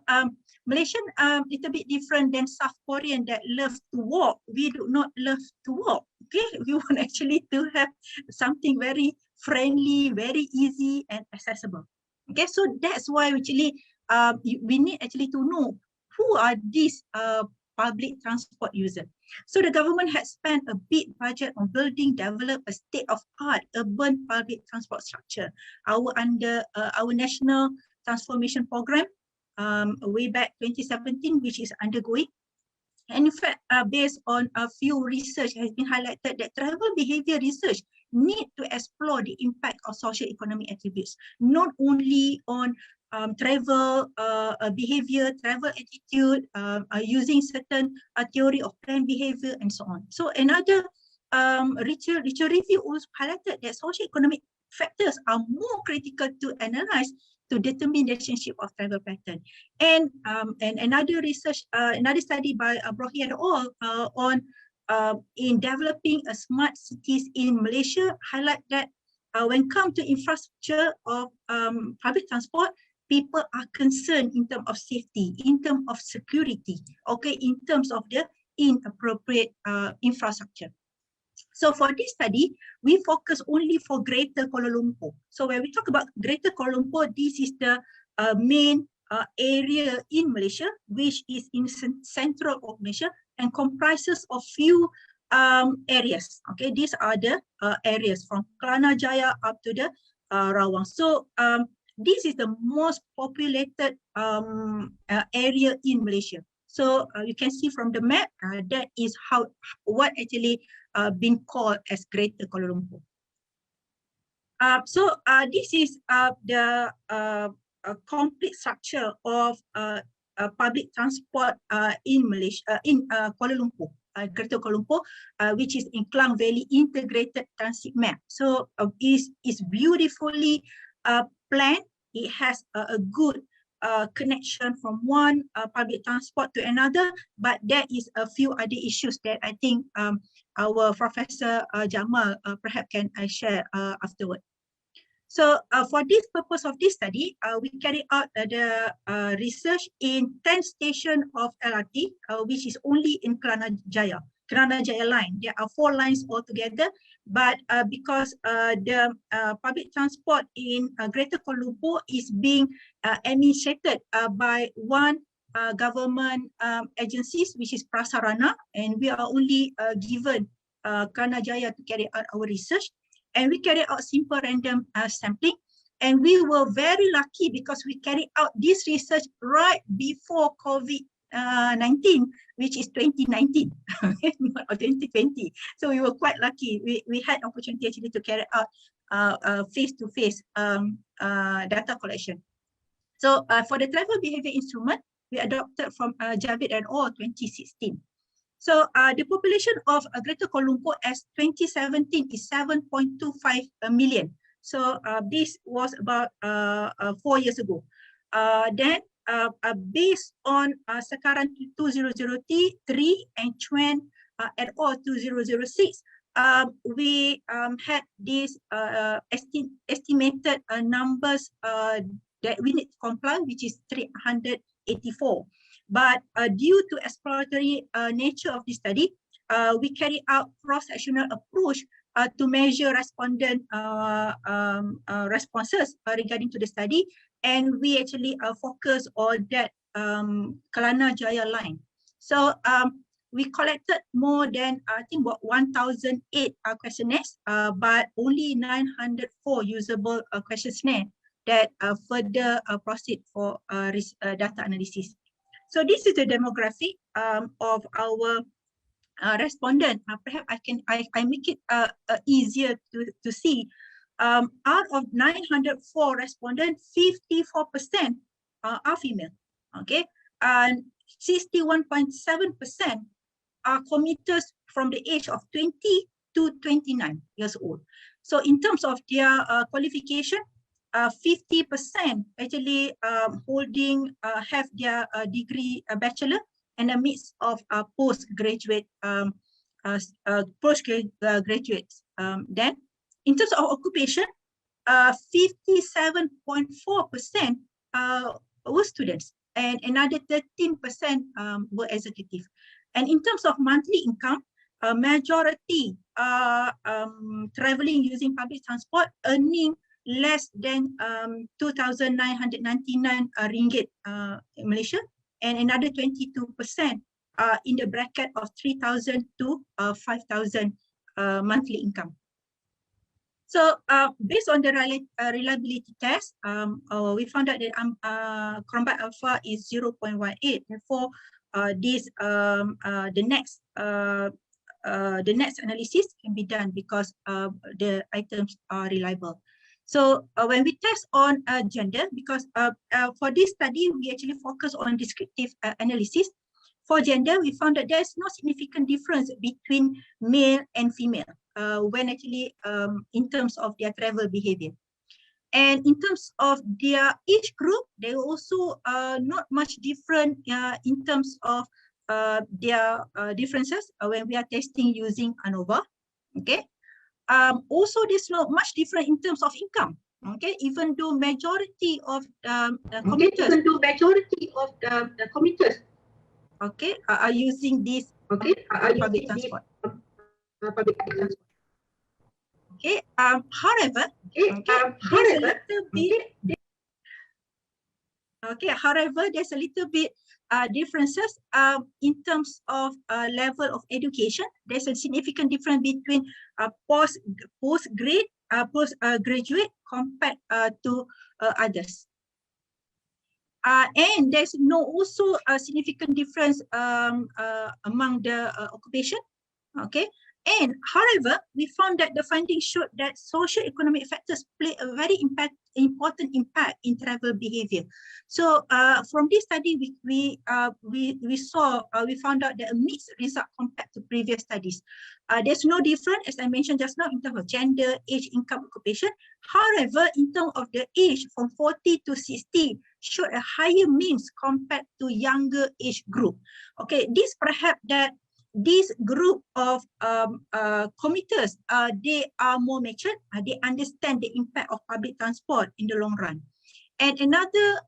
Malaysian little bit different than South Korean that love to walk. We do not love to walk. Okay, we want actually to have something very friendly, very easy and accessible. Okay, so that's why actually we need actually to know who are these public transport users. So the government has spent a big budget on building, develop a state-of-art urban public transport structure. Under our national transformation program way back 2017, which is undergoing. And in fact, based on a few research has been highlighted that travel behavior research need to explore the impact of social economic attributes, not only on travel behavior, travel attitude, using certain theory of planned behavior and so on. So another Richard review also highlighted that social economic factors are more critical to analyze to determine the relationship of travel pattern. And another research, another study by Brohi et al. On in developing a smart cities in Malaysia highlight that when come to infrastructure of public transport, people are concerned in terms of safety, in terms of security, okay, in terms of the inappropriate infrastructure. So for this study, we focus only for Greater Kuala Lumpur. So when we talk about Greater Kuala Lumpur, this is the main area in Malaysia, which is in central of Malaysia and comprises of few areas. Okay, these are the areas from Kelana Jaya up to the Rawang. So this is the most populated area in Malaysia. So you can see from the map, that is what actually been called as Greater Kuala Lumpur. So this is the complete structure of public transport in Malaysia, in Kuala Lumpur, Greater Kuala Lumpur, which is in Klang Valley Integrated Transit Map. So is beautifully planned. It has a good connection from one public transport to another, but there is a few other issues that I think our Professor Jamal perhaps can share afterward. So for this purpose of this study, we carry out the research in 10 stations of LRT, which is only in Kelana Jaya line. There are 4 lines altogether, but because the public transport in Greater Kuala Lumpur is being administrated by one government agencies, which is Prasarana, and we are only given Kelana Jaya to carry out our research. And we carry out simple random sampling. And we were very lucky because we carried out this research right before COVID-19, which is 2019, not 2020. So we were quite lucky. We had opportunity actually to carry out face-to-face data collection. So for the travel behavior instrument, we adopted from Javid et al. 2016. So the population of Greater Kuala Lumpur as 2017 is 7.25 million. So this was about 4 years ago. Then based on Sekaran 2003 and Chuan et al. 2006, we had these estimated numbers that we need to comply, which is 384. But due to exploratory nature of the study, we carry out cross-sectional approach to measure respondent responses regarding to the study, and we actually focus on that Kelana Jaya line. So we collected more than I think about 1,008 questionnaires, but only 904 usable questionnaires that further proceed for data analysis. So this is the demographic of our respondent. Perhaps I make it easier to see. Out of 904 respondents, 54% are female. Okay, and 61.7% are commuters from the age of 20 to 29 years old. So in terms of their qualification, 50% actually holding have their degree bachelor and a mix of postgraduate graduates. Then in terms of occupation, 57.4% were students and another 13% were executive. And in terms of monthly income, majority traveling using public transport, earning less than 2,999 ringgit in Malaysia, and another 22% in the bracket of 3,000 to 5,000 monthly income. So based on the reliability test, we found out that Cronbite alpha is 0.18. Therefore, the next analysis can be done because the items are reliable. So when we test on gender, because for this study, we actually focus on descriptive analysis. For gender, we found that there's no significant difference between male and female when actually in terms of their travel behavior. And in terms of their age group, they also not much different in terms of their differences when we are testing using ANOVA. Okay. Also, there's not much different in terms of income. Okay, even though majority of commuters, okay, are using this public transport. Okay, however, there's a little bit. Okay, however, there's a little bit differences in terms of level of education. There's a significant difference between postgraduate compared to others. And there's also a significant difference among the occupation. Okay, and however, we found that the findings showed that socio-economic factors play a very important impact in travel behavior. So from this study, we found out that a mixed result compared to previous studies. There's no difference, as I mentioned just now, in terms of gender, age, income, occupation. However, in terms of the age from 40 to 60, showed a higher means compared to younger age group. Okay, this perhaps that this group of commuters, they are more matured, they understand the impact of public transport in the long run. And another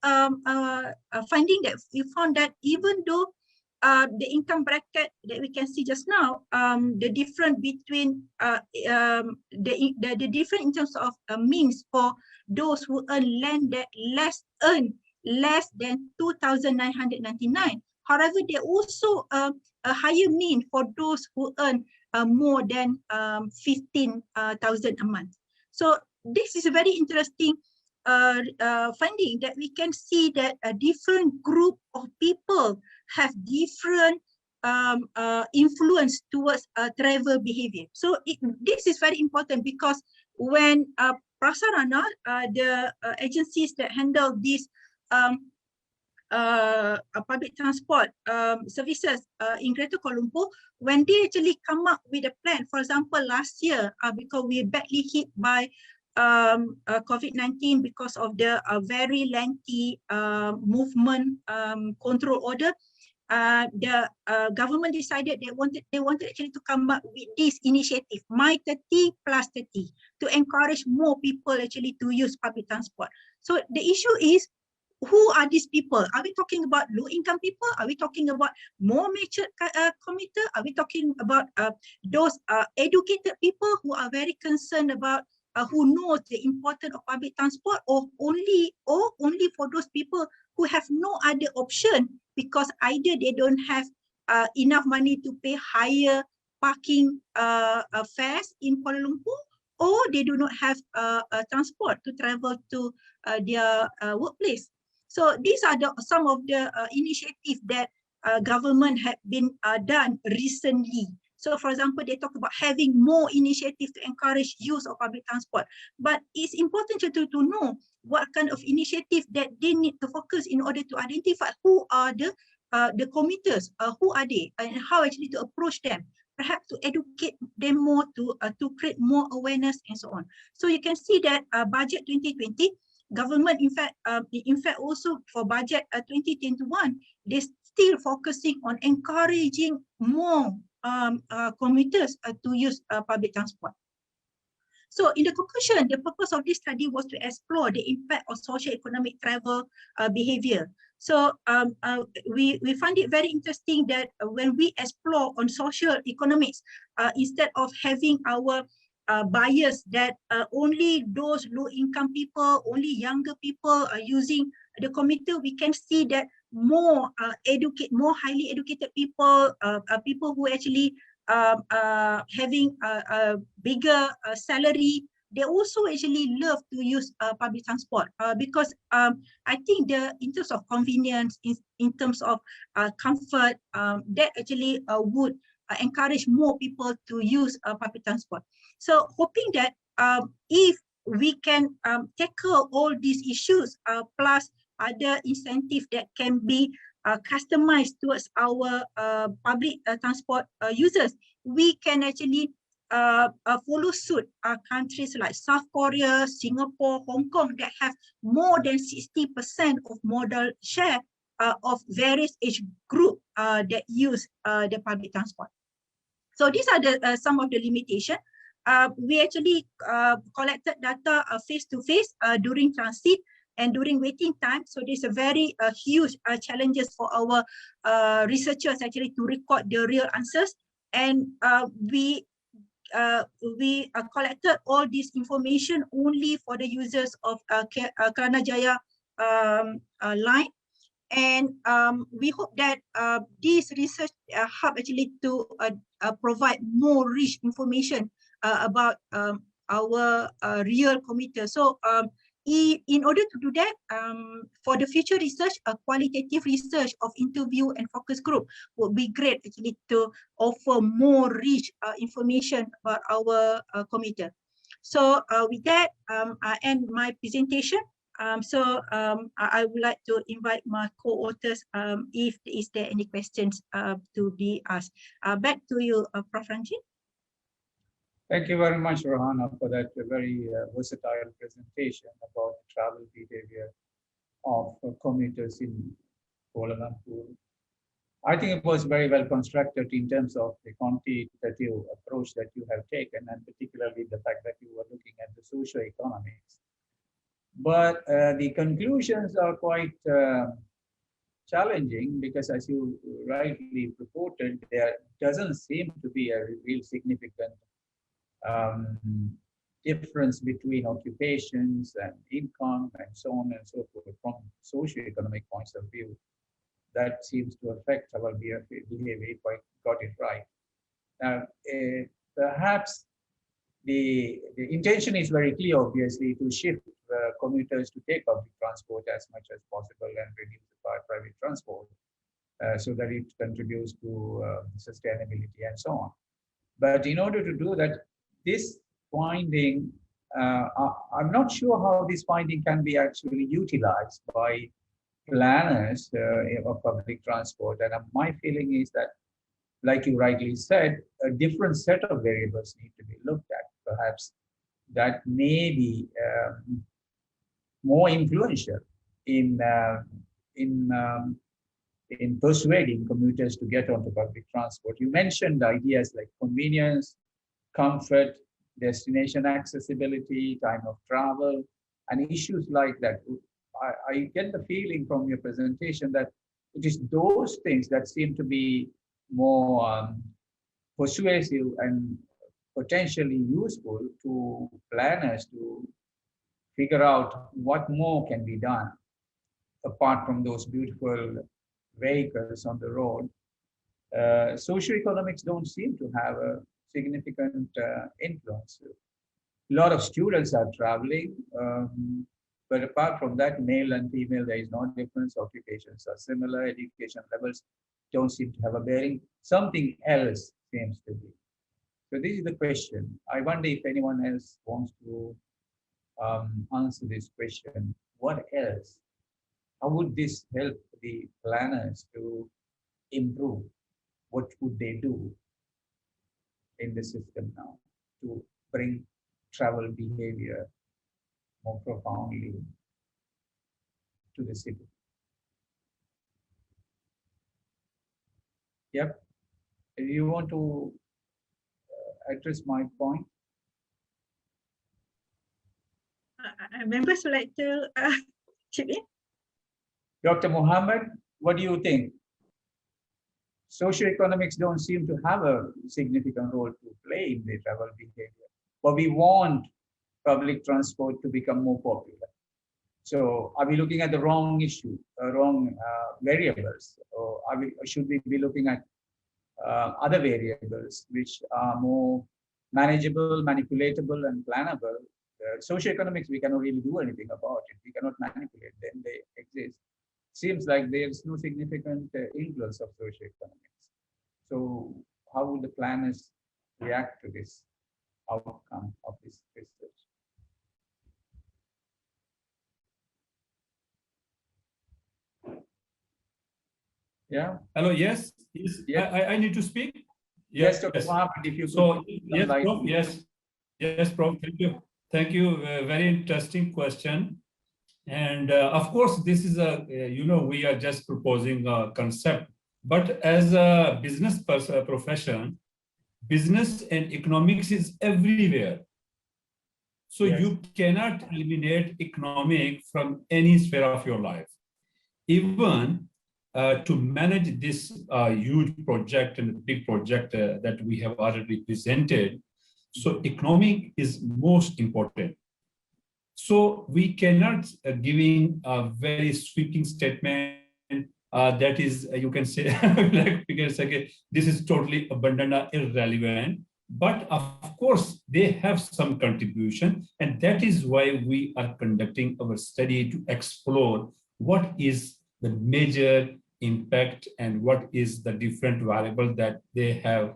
finding that we found that even though the income bracket that we can see just now, the difference between the difference in terms of means for those who earn less than 2,999. However, there also a higher mean for those who earn more than 15,000 a month. So this is a very interesting finding that we can see that a different group of people have different influence towards travel behavior. So this is very important because when Prasarana, the agencies that handle this public transport services in Greater Kuala Lumpur, when they actually come up with a plan, for example, last year, because we badly hit by COVID-19 because of the very lengthy movement control order, the government decided they wanted actually to come up with this initiative, My 30 plus 30, to encourage more people actually to use public transport. So the issue is, who are these people? Are we talking about low-income people? Are we talking about more mature commuter? Are we talking about those educated people who are very concerned about, who knows the importance of public transport, or only for those people who have no other option because either they don't have enough money to pay higher parking fares in Kuala Lumpur, or they do not have transport to travel to their workplace. So these are some of the initiatives that government had been done recently. So for example, they talk about having more initiatives to encourage use of public transport. But it's important to know what kind of initiative that they need to focus in order to identify who are the commuters, who are they, and how actually to approach them. Perhaps to educate them more, to create more awareness and so on. So you can see that budget 2020, government, in fact also for budget 2021, they're still focusing on encouraging more commuters to use public transport. So in the conclusion, the purpose of this study was to explore the impact of socio-economic travel behavior. So we find it very interesting that when we explore on social economics, instead of having our bias that only those low-income people, only younger people are using the commuter, we can see that more more highly educated people, people who actually having a bigger salary, they also actually love to use public transport because I think in terms of convenience, in terms of comfort, that actually would encourage more people to use public transport. So hoping that if we can tackle all these issues plus other incentives that can be customized towards our public transport users, we can actually follow suit countries like South Korea, Singapore, Hong Kong that have more than 60% of modal share of various age group that use the public transport. So these are some of the limitations. we actually collected data face-to-face during transit and during waiting time. So there's a very huge challenges for our researchers actually to record the real answers. And we collected all this information only for the users of Karanajaya line. And we hope that this research hub actually to provide more rich information about our real commuters. So in order to do that, for the future research, a qualitative research of interview and focus group would be great actually to offer more rich information about our commuter. So with that, I end my presentation. I would like to invite my co-authors if is there any questions to be asked. Back to you, Prof. Ranjit. Thank you very much, Rohana, for that very versatile presentation about travel behavior of commuters in Kuala Lumpur. I think it was very well constructed in terms of the quantitative approach that you have taken, and particularly the fact that you were looking at the socio-economics. But the conclusions are quite challenging because, as you rightly reported, there doesn't seem to be a real significant difference between occupations and income and so on and so forth from socio-economic points of view. That seems to affect our behavior if I got it right. Now, perhaps the intention is very clear, obviously, to shift commuters to take public transport as much as possible and reduce the private transport so that it contributes to sustainability and so on. But in order to do that, this finding, I'm not sure how this finding can be actually utilized by planners of public transport. And my feeling is that, like you rightly said, a different set of variables need to be looked at. Perhaps that may be more influential in persuading commuters to get onto public transport. You mentioned ideas like convenience, comfort, destination accessibility, time of travel, and issues like that. I get the feeling from your presentation that it is those things that seem to be more persuasive and potentially useful to planners to figure out what more can be done apart from those beautiful vehicles on the road. Socioeconomics don't seem to have a significant influence. A lot of students are traveling, but apart from that, male and female, there is no difference. Occupations are similar. Education levels don't seem to have a bearing. Something else seems to be. So this is the question. I wonder if anyone else wants to answer this question. What else? How would this help the planners to improve? What would they do in the system now to bring travel behavior more profoundly to the city? Yep. If you want to address my point. Members would like to chip in. Dr. Muhammad, what do you think? Socioeconomics don't seem to have a significant role to play in the travel behavior, but we want public transport to become more popular. So are we looking at the wrong issue, wrong variables, or should we be looking at other variables which are more manageable, manipulatable, and plannable? Socioeconomics, we cannot really do anything about it. We cannot manipulate them. They exist. Seems like there's no significant influence of socioeconomics. So how would the planners react to this outcome of this research? Yeah. Hello. Yes. Yes. I need to speak. Yes, Dr. Muhammad, if you so yes, Prof, yes, Prof. Thank you. Thank you. Very interesting question. And of course, this is a we are just proposing a concept, but as a business profession, business and economics is everywhere. So Yes. you cannot eliminate economic from any sphere of your life. Even to manage this huge project and big project that we have already presented, so economic is most important. So we cannot giving a very sweeping statement that is, you can say, like, because again, this is totally abundant or irrelevant. But of course, they have some contribution, and that is why we are conducting our study to explore what is the major impact and what is the different variable that they have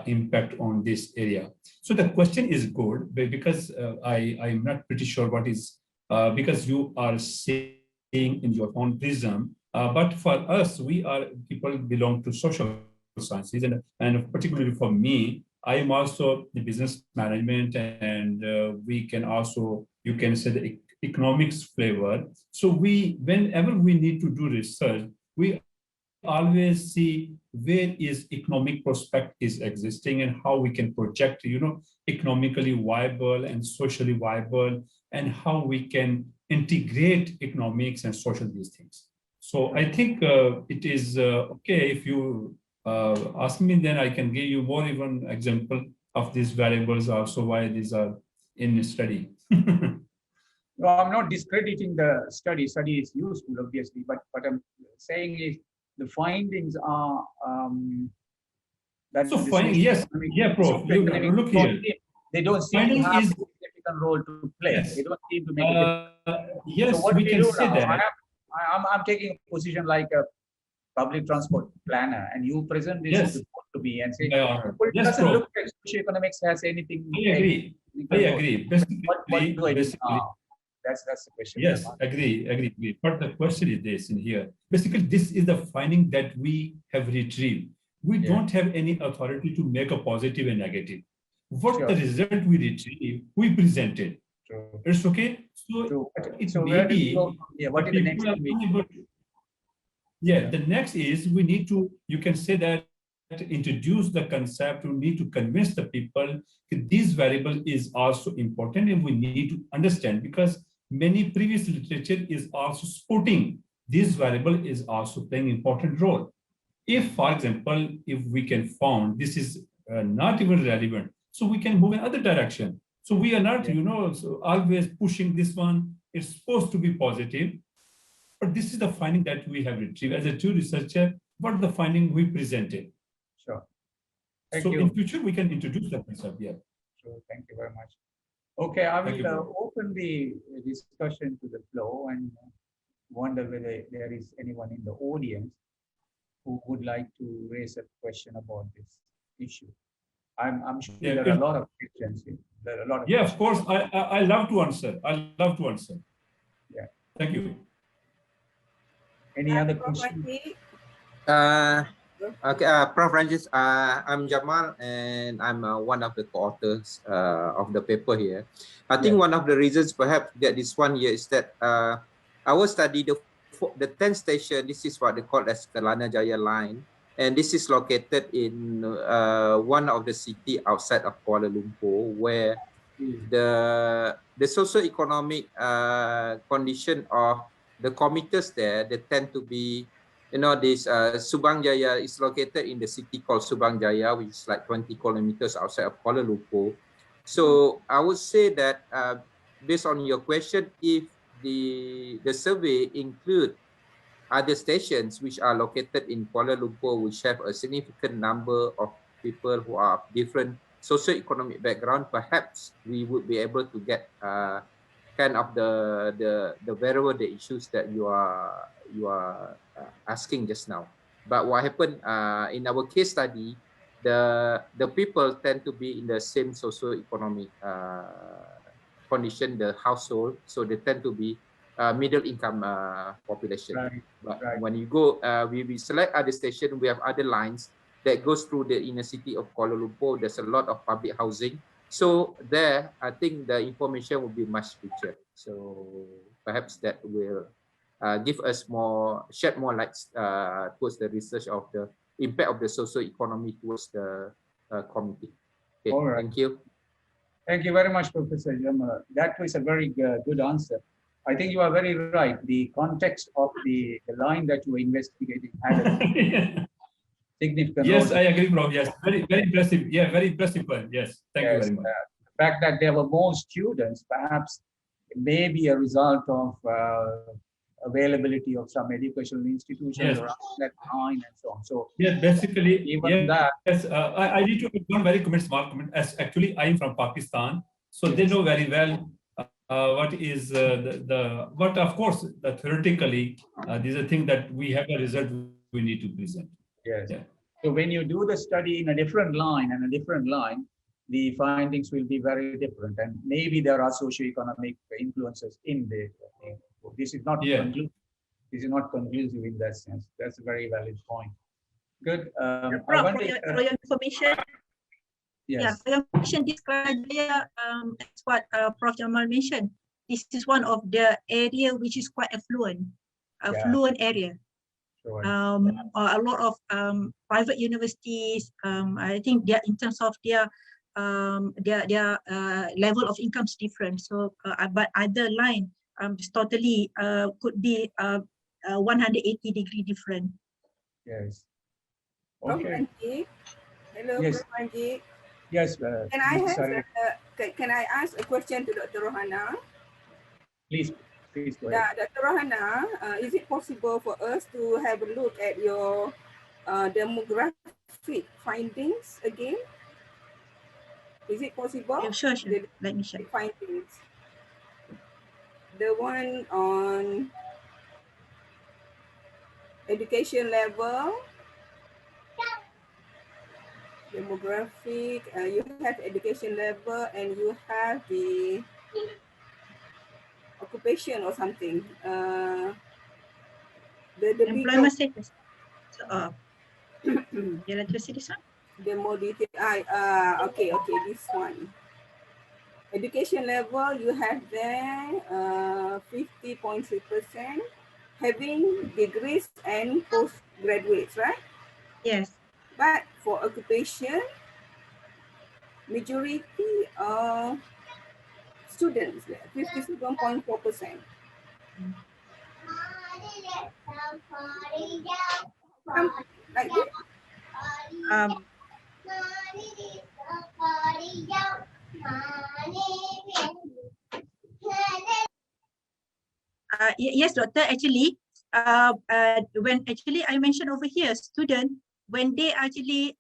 impact on this area. So the question is good, because I'm not pretty sure what is, because you are saying in your own prism, but for us, we are people belong to social sciences, and particularly for me, I am also the business management, and we can also, you can say, the economics flavor. So whenever we need to do research, we always see where is economic prospect is existing and how we can project, economically viable and socially viable, and how we can integrate economics and social these things. So I think it is okay if you ask me, then I can give you more even example of these variables also, why these are in study. No, I'm not discrediting the study. Study is useful, obviously, but what I'm saying is the findings are that so fine, yes, yeah, Prof. Look here. They don't seem to have a significant role to play. Yes. They don't seem to make a difference. Yes, so what we do can do say now? that. I'm taking a position like a public transport planner, and you present this report to me and say, well, it doesn't look like socioeconomics has anything. I agree. I agree. Basically, what do I do now? That's the question. Yes, agree. But the question is this in here. Basically, this is the finding that we have retrieved. We don't have any authority to make a positive and negative. What the result we retrieve, we presented. True. It's okay. So it may be. What is the next thing? The next is we need to, you can say that, introduce the concept. We need to convince the people that this variable is also important, and we need to understand, because many previous literature is also supporting this variable is also playing important role. If, for example, if we can found this is not even relevant, so we can move in other direction. So we are not, so always pushing this one. It's supposed to be positive, but this is the finding that we have retrieved as a true researcher. What the finding we presented. Sure. So in future we can introduce that concept. Yeah. Sure. Thank you very much. Okay, I will open the discussion to the floor and wonder whether there is anyone in the audience who would like to raise a question about this issue. I'm sure there are a lot of questions here. There are a lot of questions. Of course. I love to answer. I love to answer. Yeah. Thank you. Any other questions? Okay, Prof. Ranjit, I'm Jamal, and I'm one of the co-authors of the paper here. I think one of the reasons perhaps that this one here is that our study, the 10th station, this is what they call as Kelana Jaya line, and this is located in one of the city outside of Kuala Lumpur, where the socio-economic condition of the commuters there, they tend to be, this Subang Jaya is located in the city called Subang Jaya, which is like 20 kilometers outside of Kuala Lumpur. So I would say that based on your question, if the survey include other stations which are located in Kuala Lumpur, which have a significant number of people who are of different socio-economic background, perhaps we would be able to get kind of the variable, the issues that you are asking just now. But what happened in our case study, the people tend to be in the same socio-economic condition, the household, so they tend to be middle income population. But when you go, we select other station, we have other lines that goes through the inner city of Kuala Lumpur. There's a lot of public housing. So there, I think the information will be much richer. So perhaps that will give us shed more lights towards the research of the impact of the socio-economy towards the committee. Okay, All right. thank you. Thank you very much, Professor Jamal. That was a very good answer. I think you are very right. The context of the line that you were investigating had a significant Yes, role. I agree, Prof. Yes, very impressive. Yeah, very impressive point. Yes, thank you very much. The fact that there were more students, perhaps it may be a result of availability of some educational institutions around that time and so on. So yeah, basically, even that. Yes, I need to make one very small comment. As actually, I am from Pakistan, so they know very well what is but of course, theoretically, these are things that we have a result we need to present. Yes. Yeah. So when you do the study in a different line and a different line, the findings will be very different, and maybe there are socioeconomic influences in the thing. This is not conclusive. This is not conclusive in that sense. That's a very valid point. Good. Prof, for your information. Yes. Yeah, for your information, this criteria, as what Prof. Jamal mentioned, this is one of the area which is quite affluent area. Sure. A lot of private universities, I think they're in terms of their level of income is different. So, but other line is totally could be 180-degree different. Yes. Prof. Okay. Manjit. Hello, Yes. Prof. Manjit. Yes. Can I ask a question to Dr. Rohana? Please go ahead. Dr. Rohana, is it possible for us to have a look at your demographic findings again? Is it possible? Yeah, sure. Let me check. Findings. The one on education level, demographic, you have education level and you have the occupation or something. The employment status. So, you like to see this one? The more detail. Okay, this one. Education level, you have there 50.3% having degrees and postgraduates, right? Yes. But for occupation, majority of students, 57.4%. Like this? Yes, doctor. Actually, when I mentioned over here, student, when they actually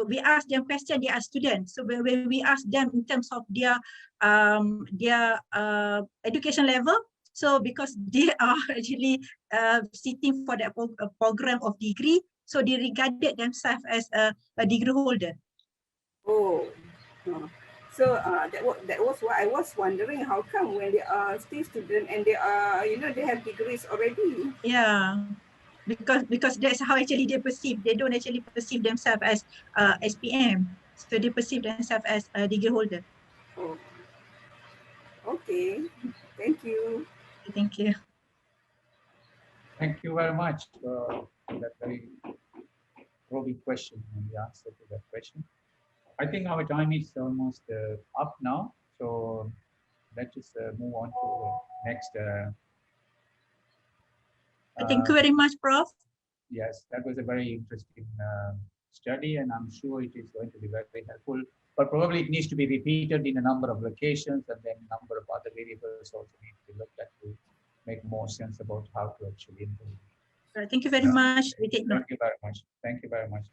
we ask them question, they are students. So when we ask them in terms of their education level, so because they are actually sitting for that program of degree, so they regarded themselves as a degree holder. Oh. So that was why I was wondering, how come when they are still student and they are, they have degrees already? Yeah, because that's how actually they perceive. They don't actually perceive themselves as SPM, so they perceive themselves as a degree holder. Oh. Okay, thank you. Thank you. Thank you very much for that very probing question and the answer to that question. I think our time is almost up now, so let's just move on to the next. Thank you very much, Prof. Yes, that was a very interesting study, and I'm sure it is going to be very, very helpful. But probably it needs to be repeated in a number of locations, and then a number of other variables also need to be looked at to make more sense about how to actually improve. Thank you very much. We take note. Thank you very much. Thank you very much.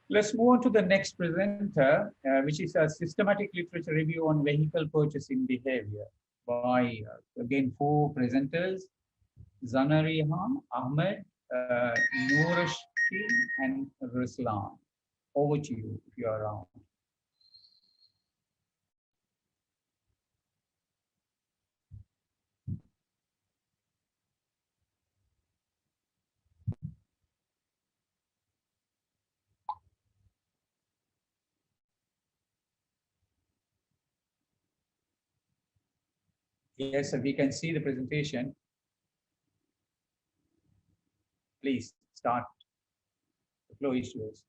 Let's move on to the next presenter, which is a systematic literature review on vehicle purchasing behavior by, again, 4 presenters, Zanariha, Ahmed, Noorashki, and Ruslan. Over to you if you are around. Yes, we can see the presentation. Please start. The floor is yours.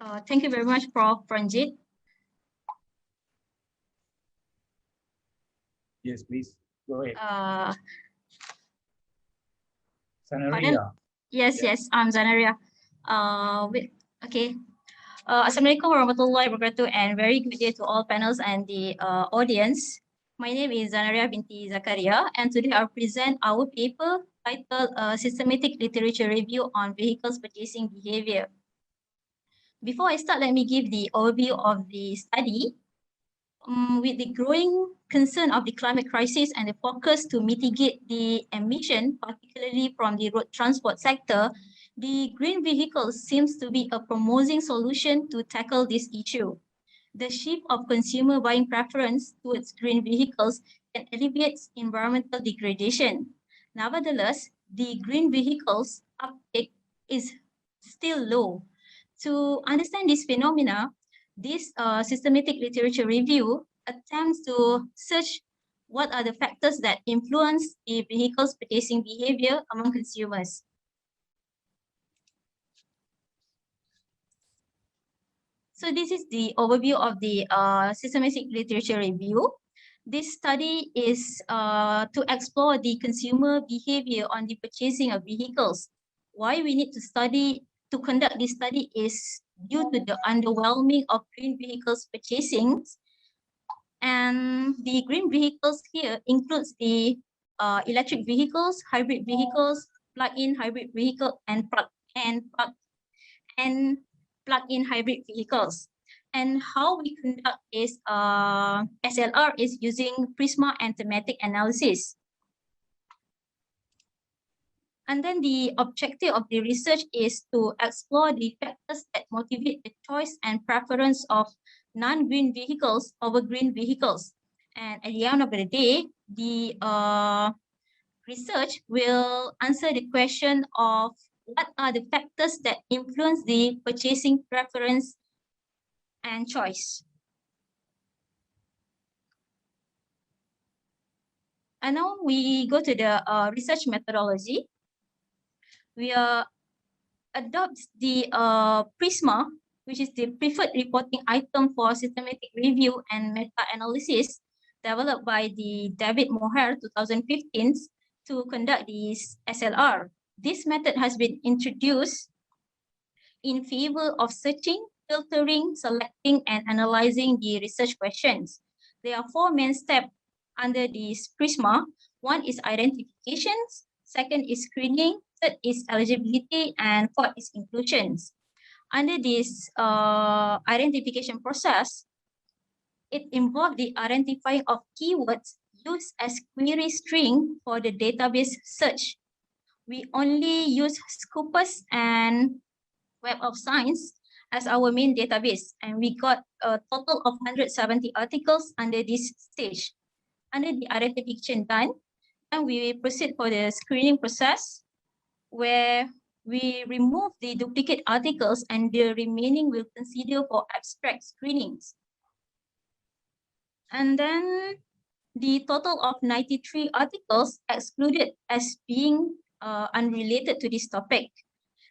Thank you very much, Prof. Ranjit. Yes, please. Go ahead. Pardon? Zanaria. Yes, yes, I'm Zanaria. Okay. Assalamualaikum warahmatullahi wabarakatuh, and very good day to all panels and the audience. My name is Zanaria binti Zakaria, and today I'll present our paper titled Systematic Literature Review on Vehicles Purchasing Behavior. Before I start, let me give the overview of the study. With the growing concern of the climate crisis and the focus to mitigate the emission, particularly from the road transport sector, the green vehicles seems to be a promising solution to tackle this issue. The shift of consumer buying preference towards green vehicles can alleviate environmental degradation. Nevertheless, the green vehicles uptake is still low. To understand this phenomena, this systematic literature review attempts to search what are the factors that influence the vehicles purchasing behavior among consumers. So this is the overview of the systematic literature review. This study is to explore the consumer behavior on the purchasing of vehicles. Why we need to conduct this study is due to the underwhelming of green vehicles purchasing. And the green vehicles here includes the electric vehicles, hybrid vehicles, plug-in hybrid vehicle, and plug-in hybrid vehicles. And how we conduct is SLR is using Prisma and thematic analysis. And then the objective of the research is to explore the factors that motivate the choice and preference of non-green vehicles over green vehicles. And at the end of the day, the research will answer the question of what are the factors that influence the purchasing preference and choice. And now we go to the research methodology. We adopt the Prisma, which is the preferred reporting item for systematic review and meta-analysis developed by the David Moher 2015 to conduct this SLR. This method has been introduced in favor of searching, filtering, selecting, and analyzing the research questions. There are 4 main steps under this Prisma. One is identifications, second is screening, third is eligibility, and fourth is inclusions. Under this identification process, it involved the identifying of keywords used as query string for the database search. We only use Scopus and Web of Science as our main database, and we got a total of 170 articles under this stage. Under the identification done, and we proceed for the screening process, where we remove the duplicate articles and the remaining will consider for abstract screenings. And then the total of 93 articles excluded as being unrelated to this topic.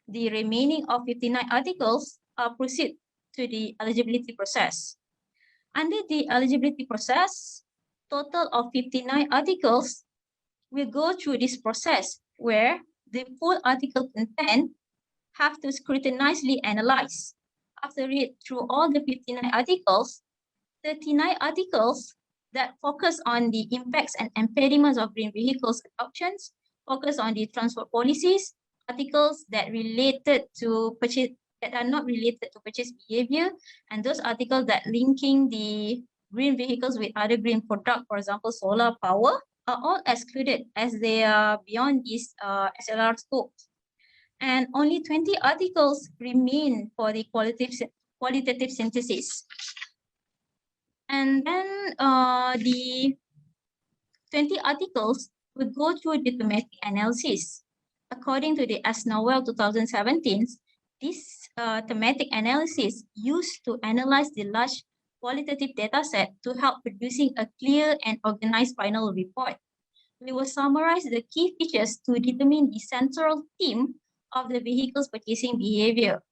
The remaining of 59 articles proceed to the eligibility process. Under the eligibility process, total of 59 articles will go through this process where the full article content have to scrutinizedly analyze. After read through all the 59 articles, 39 articles that focus on the impacts and impediments of green vehicles adoptions, focus on the transport policies, articles that related to purchase that are not related to purchase behavior, and those articles that linking the green vehicles with other green products, for example, solar power, are all excluded as they are beyond this SLR scope. And only 20 articles remain for the qualitative synthesis. And then the 20 articles will go through the thematic analysis. According to the AcE-Noel 2017, this thematic analysis used to analyze the large qualitative data set to help producing a clear and organized final report. We will summarize the key features to determine the central theme of the vehicle's purchasing behavior.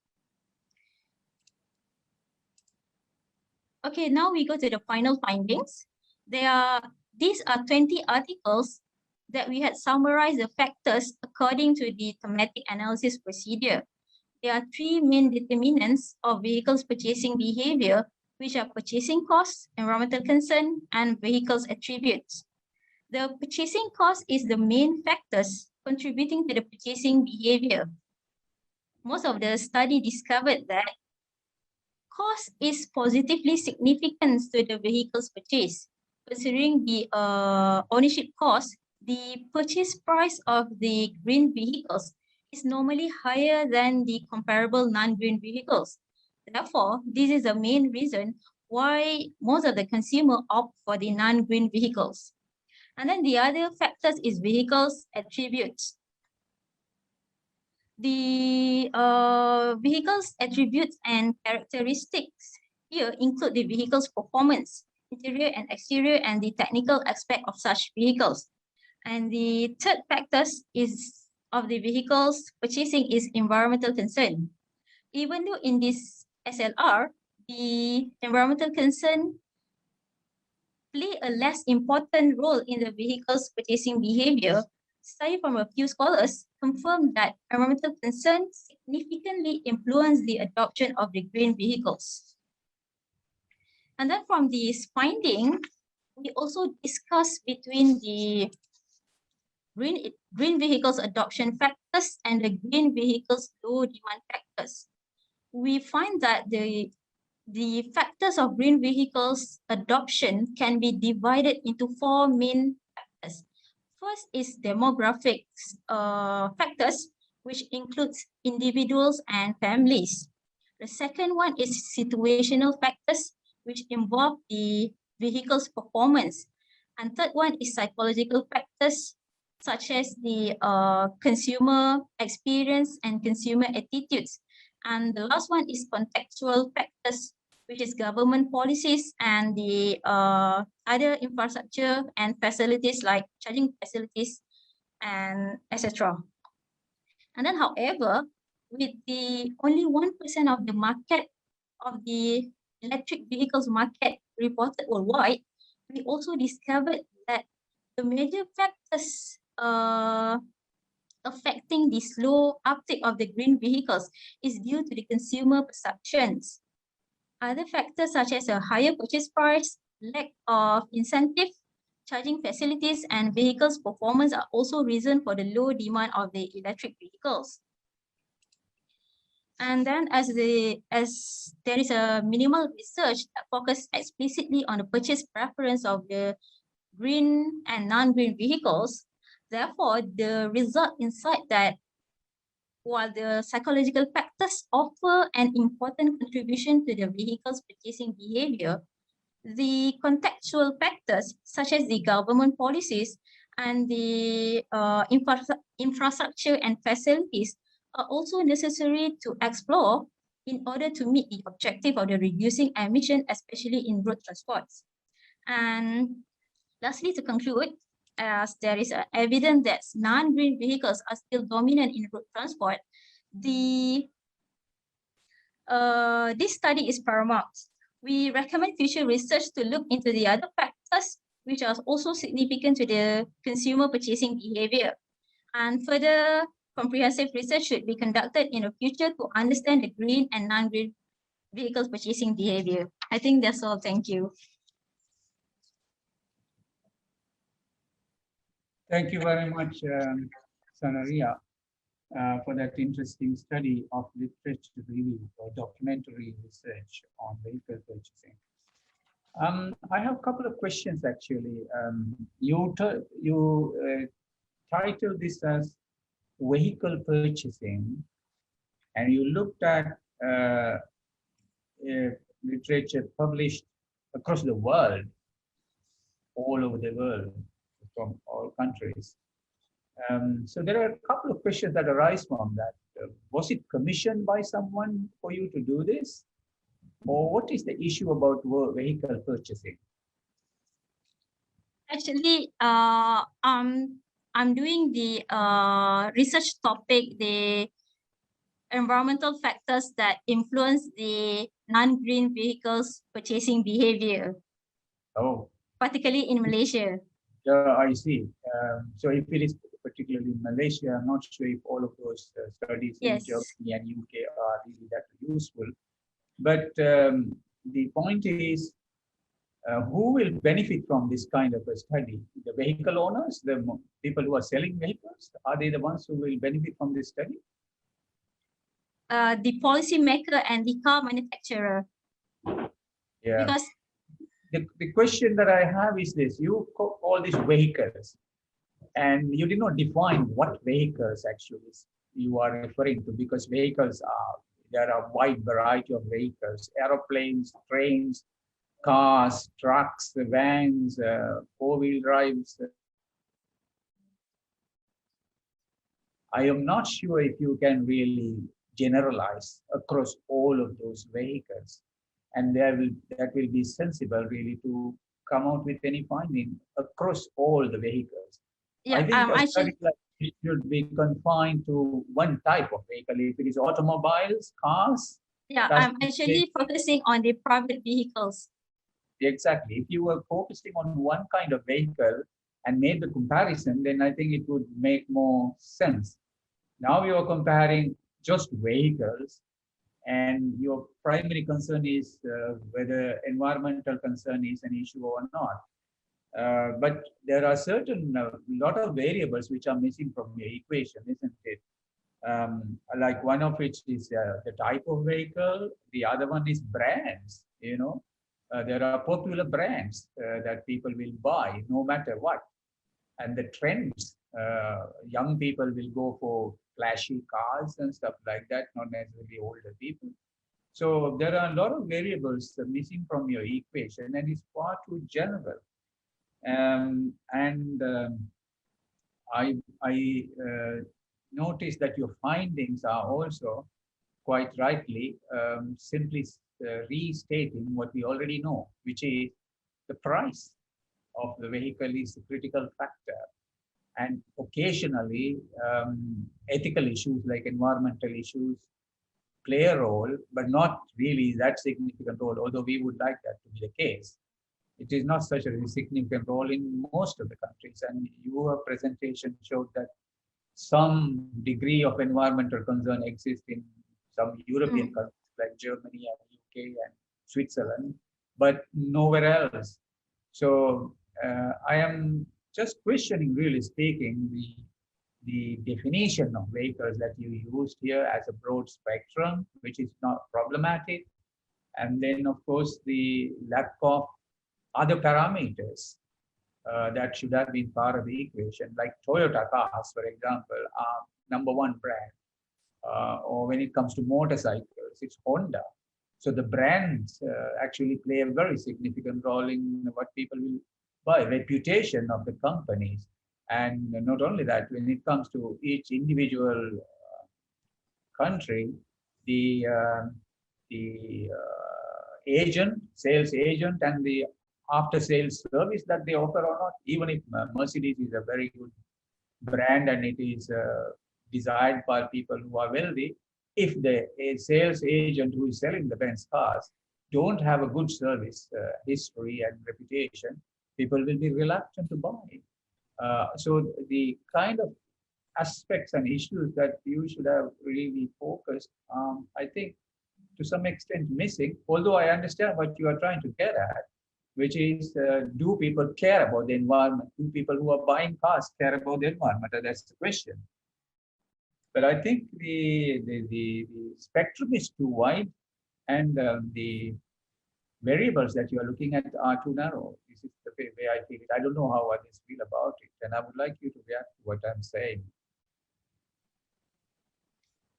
Okay, now we go to the final findings. These are 20 articles that we had summarized the factors according to the thematic analysis procedure. There are three main determinants of vehicles purchasing behavior, which are purchasing costs, environmental concern, and vehicles attributes. The purchasing cost is the main factors contributing to the purchasing behavior. Most of the study discovered that cost is positively significant to the vehicle's purchase. Considering the ownership cost, the purchase price of the green vehicles is normally higher than the comparable non-green vehicles. Therefore, this is the main reason why most of the consumer opt for the non-green vehicles. And then the other factors is vehicles attributes. The vehicle's attributes and characteristics here include the vehicle's performance, interior and exterior, and the technical aspect of such vehicles. And the third factors of the vehicle's purchasing is environmental concern. Even though in this SLR, the environmental concern play a less important role in the vehicle's purchasing behavior, study from a few scholars confirmed that environmental concerns significantly influence the adoption of the green vehicles. And then from this finding, we also discussed between the green vehicles adoption factors and the green vehicles low demand factors. We find that the factors of green vehicles adoption can be divided into four main factors. First is demographics factors, which includes individuals and families. The second one is situational factors, which involve the vehicle's performance. And third one is psychological factors, such as the consumer experience and consumer attitudes. And the last one is contextual factors, which is government policies and the other infrastructure and facilities like charging facilities and etc. And then, however, with the only 1% of the market of the electric vehicles market reported worldwide, we also discovered that the major factors affecting the slow uptake of the green vehicles is due to the consumer perceptions. Other factors such as a higher purchase price, lack of incentive, charging facilities, and vehicles performance are also reason for the low demand of the electric vehicles. And then as there is a minimal research that focuses explicitly on the purchase preference of the green and non-green vehicles, therefore the result insight that while the psychological factors offer an important contribution to the vehicle's purchasing behavior, the contextual factors such as the government policies and the infrastructure and facilities are also necessary to explore in order to meet the objective of the reducing emission, especially in road transports. And lastly, to conclude, as there is evidence that non-green vehicles are still dominant in road transport, this study is paramount. We recommend future research to look into the other factors which are also significant to the consumer purchasing behavior. And further comprehensive research should be conducted in the future to understand the green and non-green vehicles purchasing behavior. I think that's all. Thank you. Thank you very much, Sanaria, for that interesting study of literature review or documentary research on vehicle purchasing. I have a couple of questions actually. You titled this as vehicle purchasing, and you looked at literature published across the world, all over the world, from all countries. So there are a couple of questions that arise from that. Was it commissioned by someone for you to do this? Or what is the issue about vehicle purchasing? Actually, I'm doing the research topic, the environmental factors that influence the non-green vehicles purchasing behavior, particularly in Malaysia. I see. So if it is particularly in Malaysia, I'm not sure if all of those studies in Germany and UK are really that useful. But the point is, who will benefit from this kind of a study? The vehicle owners, the people who are selling vehicles, are they the ones who will benefit from this study? The policymaker and the car manufacturer. Yeah. Because the question that I have is this: you call all these vehicles, and you did not define what vehicles actually you are referring to, because vehicles are, there are a wide variety of vehicles: aeroplanes, trains, cars, trucks, vans, four-wheel drives. I am not sure if you can really generalize across all of those vehicles, and that will be sensible really to come out with any finding across all the vehicles. Yeah, I think a study like this should be confined to one type of vehicle. If it is automobiles, cars. Yeah, I'm actually focusing on the private vehicles. Exactly. If you were focusing on one kind of vehicle and made the comparison, then I think it would make more sense. Now you are comparing just vehicles, and your primary concern is whether environmental concern is an issue or not. But there are certain lot of variables which are missing from your equation, isn't it? Like one of which is the type of vehicle. The other one is brands. You know, there are popular brands that people will buy no matter what, and the trends. Young people will go for flashy cars and stuff like that, not necessarily older people. So there are a lot of variables missing from your equation, and it's far too general. I noticed that your findings are also quite rightly simply restating what we already know, which is the price of the vehicle is a critical factor. And occasionally, ethical issues like environmental issues play a role, but not really that significant role, although we would like that to be the case. It is not such a significant role in most of the countries. And your presentation showed that some degree of environmental concern exists in some European countries like Germany and UK and Switzerland, but nowhere else. So I am just questioning, really speaking, the definition of vehicles that you used here as a broad spectrum, which is not problematic. And then, of course, the lack of other parameters that should have been part of the equation, like Toyota cars, for example, are #1 brand. Or when it comes to motorcycles, it's Honda. So the brands actually play a very significant role in what people will buy, reputation of the companies. And not only that, when it comes to each individual country, the agent, sales agent, and the after-sales service that they offer or not, even if Mercedes is a very good brand and it is desired by people who are wealthy, if the sales agent who is selling the Benz cars don't have a good service history and reputation, people will be reluctant to buy. So the kind of aspects and issues that you should have really focused, I think, to some extent missing, although I understand what you are trying to get at, which is, do people care about the environment? Do people who are buying cars care about the environment? That's the question. But I think the spectrum is too wide, and the variables that you are looking at are too narrow. This is the way I feel it. I don't know how others feel about it, and I would like you to react to what I'm saying.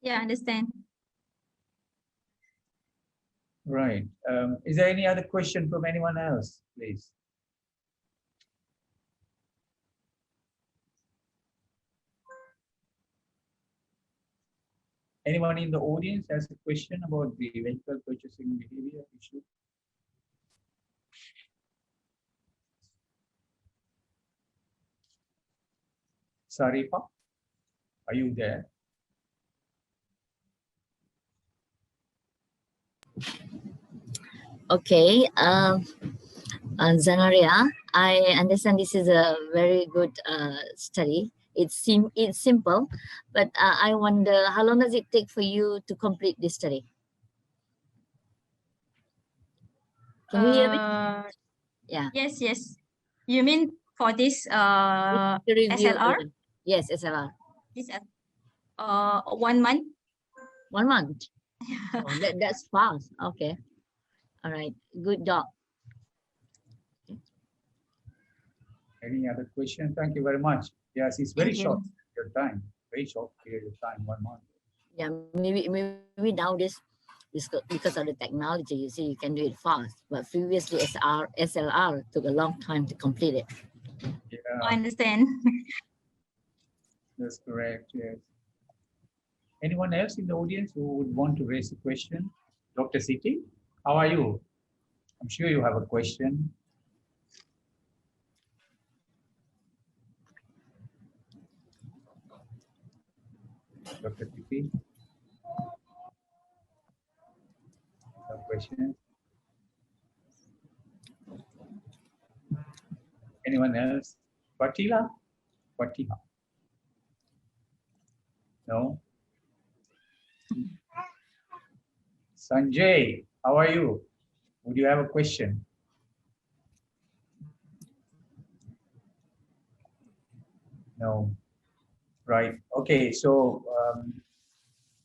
Yeah, I understand. Right. Is there any other question from anyone else, please? Anyone in the audience has a question about the vehicle purchasing behavior issue? Sarifa, are you there? Okay, Zanaria, I understand this is a very good study. It's simple, but I wonder how long does it take for you to complete this study? Can you hear me? Yeah. Yes, yes. You mean for this The review. SLR? Yes, SLR. This 1 month. 1 month. Oh, that's fast. Okay. All right. Good job. Any other question? Thank you very much. Yes, it's very Thank you. short your time. Very short period of time, 1 month. Yeah, maybe nowadays because of the technology, you see, you can do it fast. But previously, SLR took a long time to complete it. Yeah, I understand. that's correct. Yes. Anyone else in the audience who would want to raise a question? Dr. Siti, how are you? I'm sure you have a question. Dr. Siti? No questions? Anyone else? Fatila? Fatila? No? Sanjay, how are you? Would you have a question? No. Right. Okay. So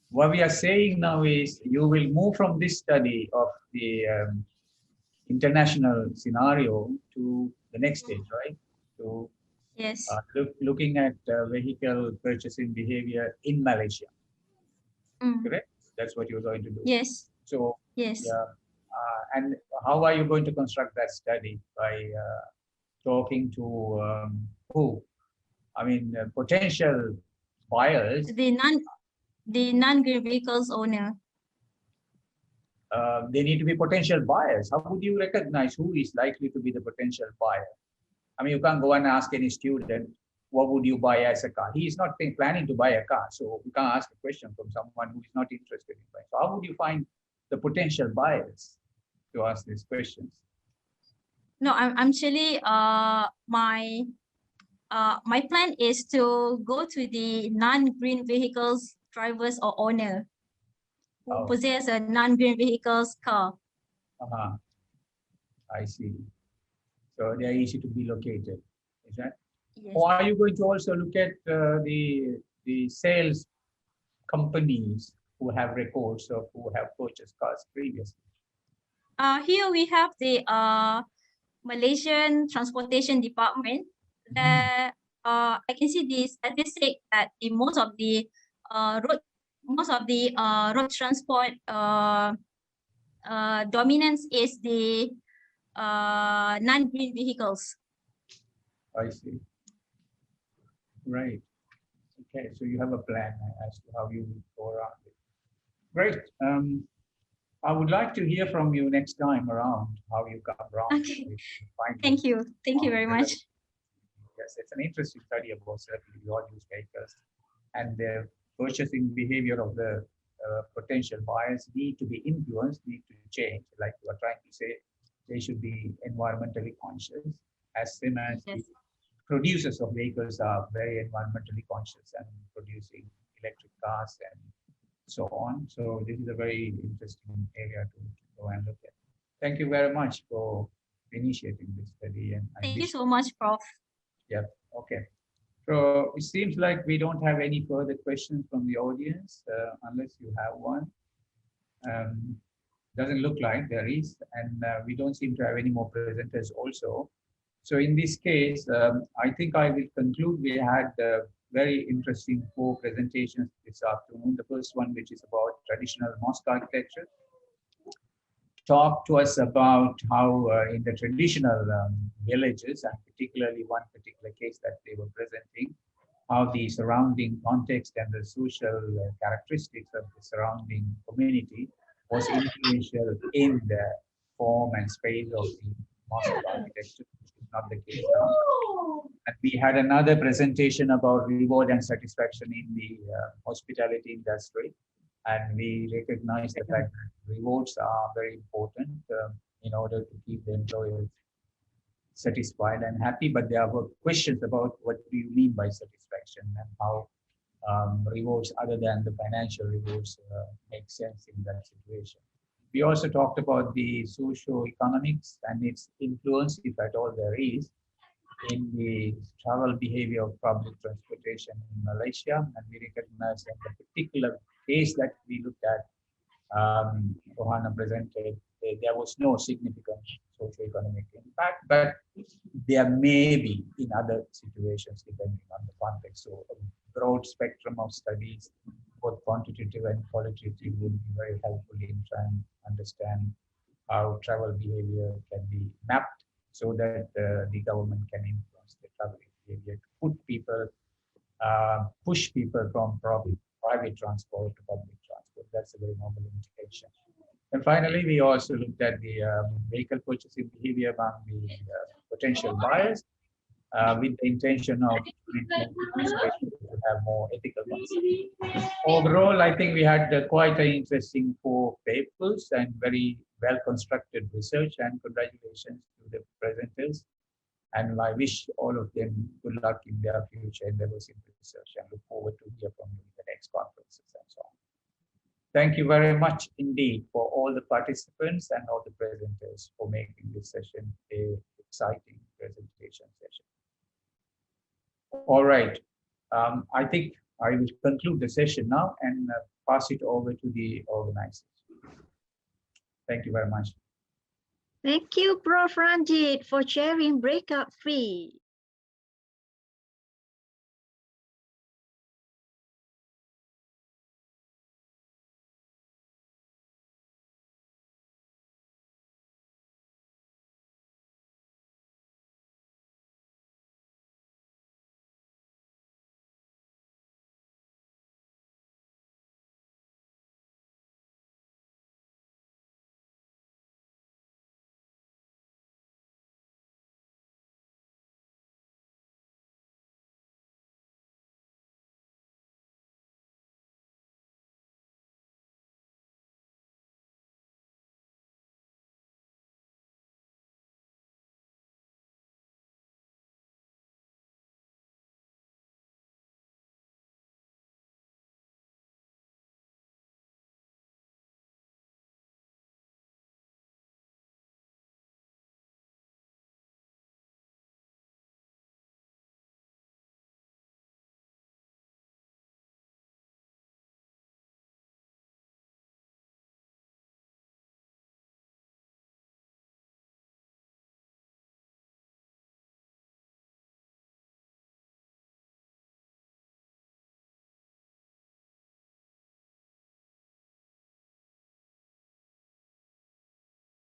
what we are saying now is you will move from this study of the international scenario to the next stage, right? To Yes. looking at vehicle purchasing behavior in Malaysia. Correct? That's what you're going to do. Yes. So yes. Yeah. And how are you going to construct that study? By talking to who? I mean, potential buyers. The non-green vehicles owner. They need to be potential buyers. How would you recognize who is likely to be the potential buyer? I mean, you can't go and ask any student, what would you buy as a car? He is not planning to buy a car. So you can't ask a question from someone who is not interested in buying. So how would you find the potential buyers to ask these questions? No, I'm actually my plan is to go to the non-green vehicles drivers or owner who possess a non-green vehicles car. I see. So they are easy to be located. Is that? Yes. Or are you going to also look at the sales companies who have records of who have purchased cars previously? Here we have the Malaysian Transportation Department. That I can see the statistic that most of the road transport dominance is the non-green vehicles. I see. Right. Okay, so you have a plan as to how you go around it. Great. I would like to hear from you next time around how you come around. Okay. Thank you. Thank you very much. Yes, it's an interesting study about certainly all use vehicles and the purchasing behavior of the potential buyers need to be influenced, need to change. Like you are trying to say, they should be environmentally conscious as same as the producers of vehicles are very environmentally conscious and producing electric cars and so on. So this is a very interesting area to go and look at. Thank you very much for initiating this study. And thank you so much, Prof. Yeah, okay. So it seems like we don't have any further questions from the audience, unless you have one. Doesn't look like there is, and we don't seem to have any more presenters also. So in this case, I think I will conclude. We had very interesting 4 presentations this afternoon. The first one, which is about traditional mosque architecture, talk to us about how in the traditional villages, and particularly one particular case that they were presenting, how the surrounding context and the social characteristics of the surrounding community was influential in the form and space of the mosque architecture, which is not the case now. And we had another presentation about reward and satisfaction in the hospitality industry. And we recognize the fact that rewards are very important in order to keep the employers satisfied and happy. But there were questions about what do you mean by satisfaction and how rewards other than the financial rewards make sense in that situation. We also talked about the socio-economics and its influence, if at all there is, in the travel behavior of public transportation in Malaysia. And we recognize that the particular case that we looked at, Rohana presented, there was no significant socio-economic impact, but there may be in other situations depending on the context. So a broad spectrum of studies, both quantitative and qualitative, would be very helpful in trying to understand how travel behavior can be mapped so that the government can influence the travel behavior to put people, push people from private transport to public transport. That's a very normal indication. And finally, we also looked at the vehicle purchasing behavior among the potential buyers with the intention of to have more ethical ones. Overall, I think we had quite an interesting 4 papers and very well-constructed research, and congratulations to the presenters. And I wish all of them good luck in their future endeavors in research, and look forward to hear from you in the next conferences and so on. Thank you very much indeed for all the participants and all the presenters for making this session an exciting presentation session. All right, I think I will conclude the session now and pass it over to the organizers. Thank you very much. Thank you, Prof. Ranjit, for chairing Breakout 3.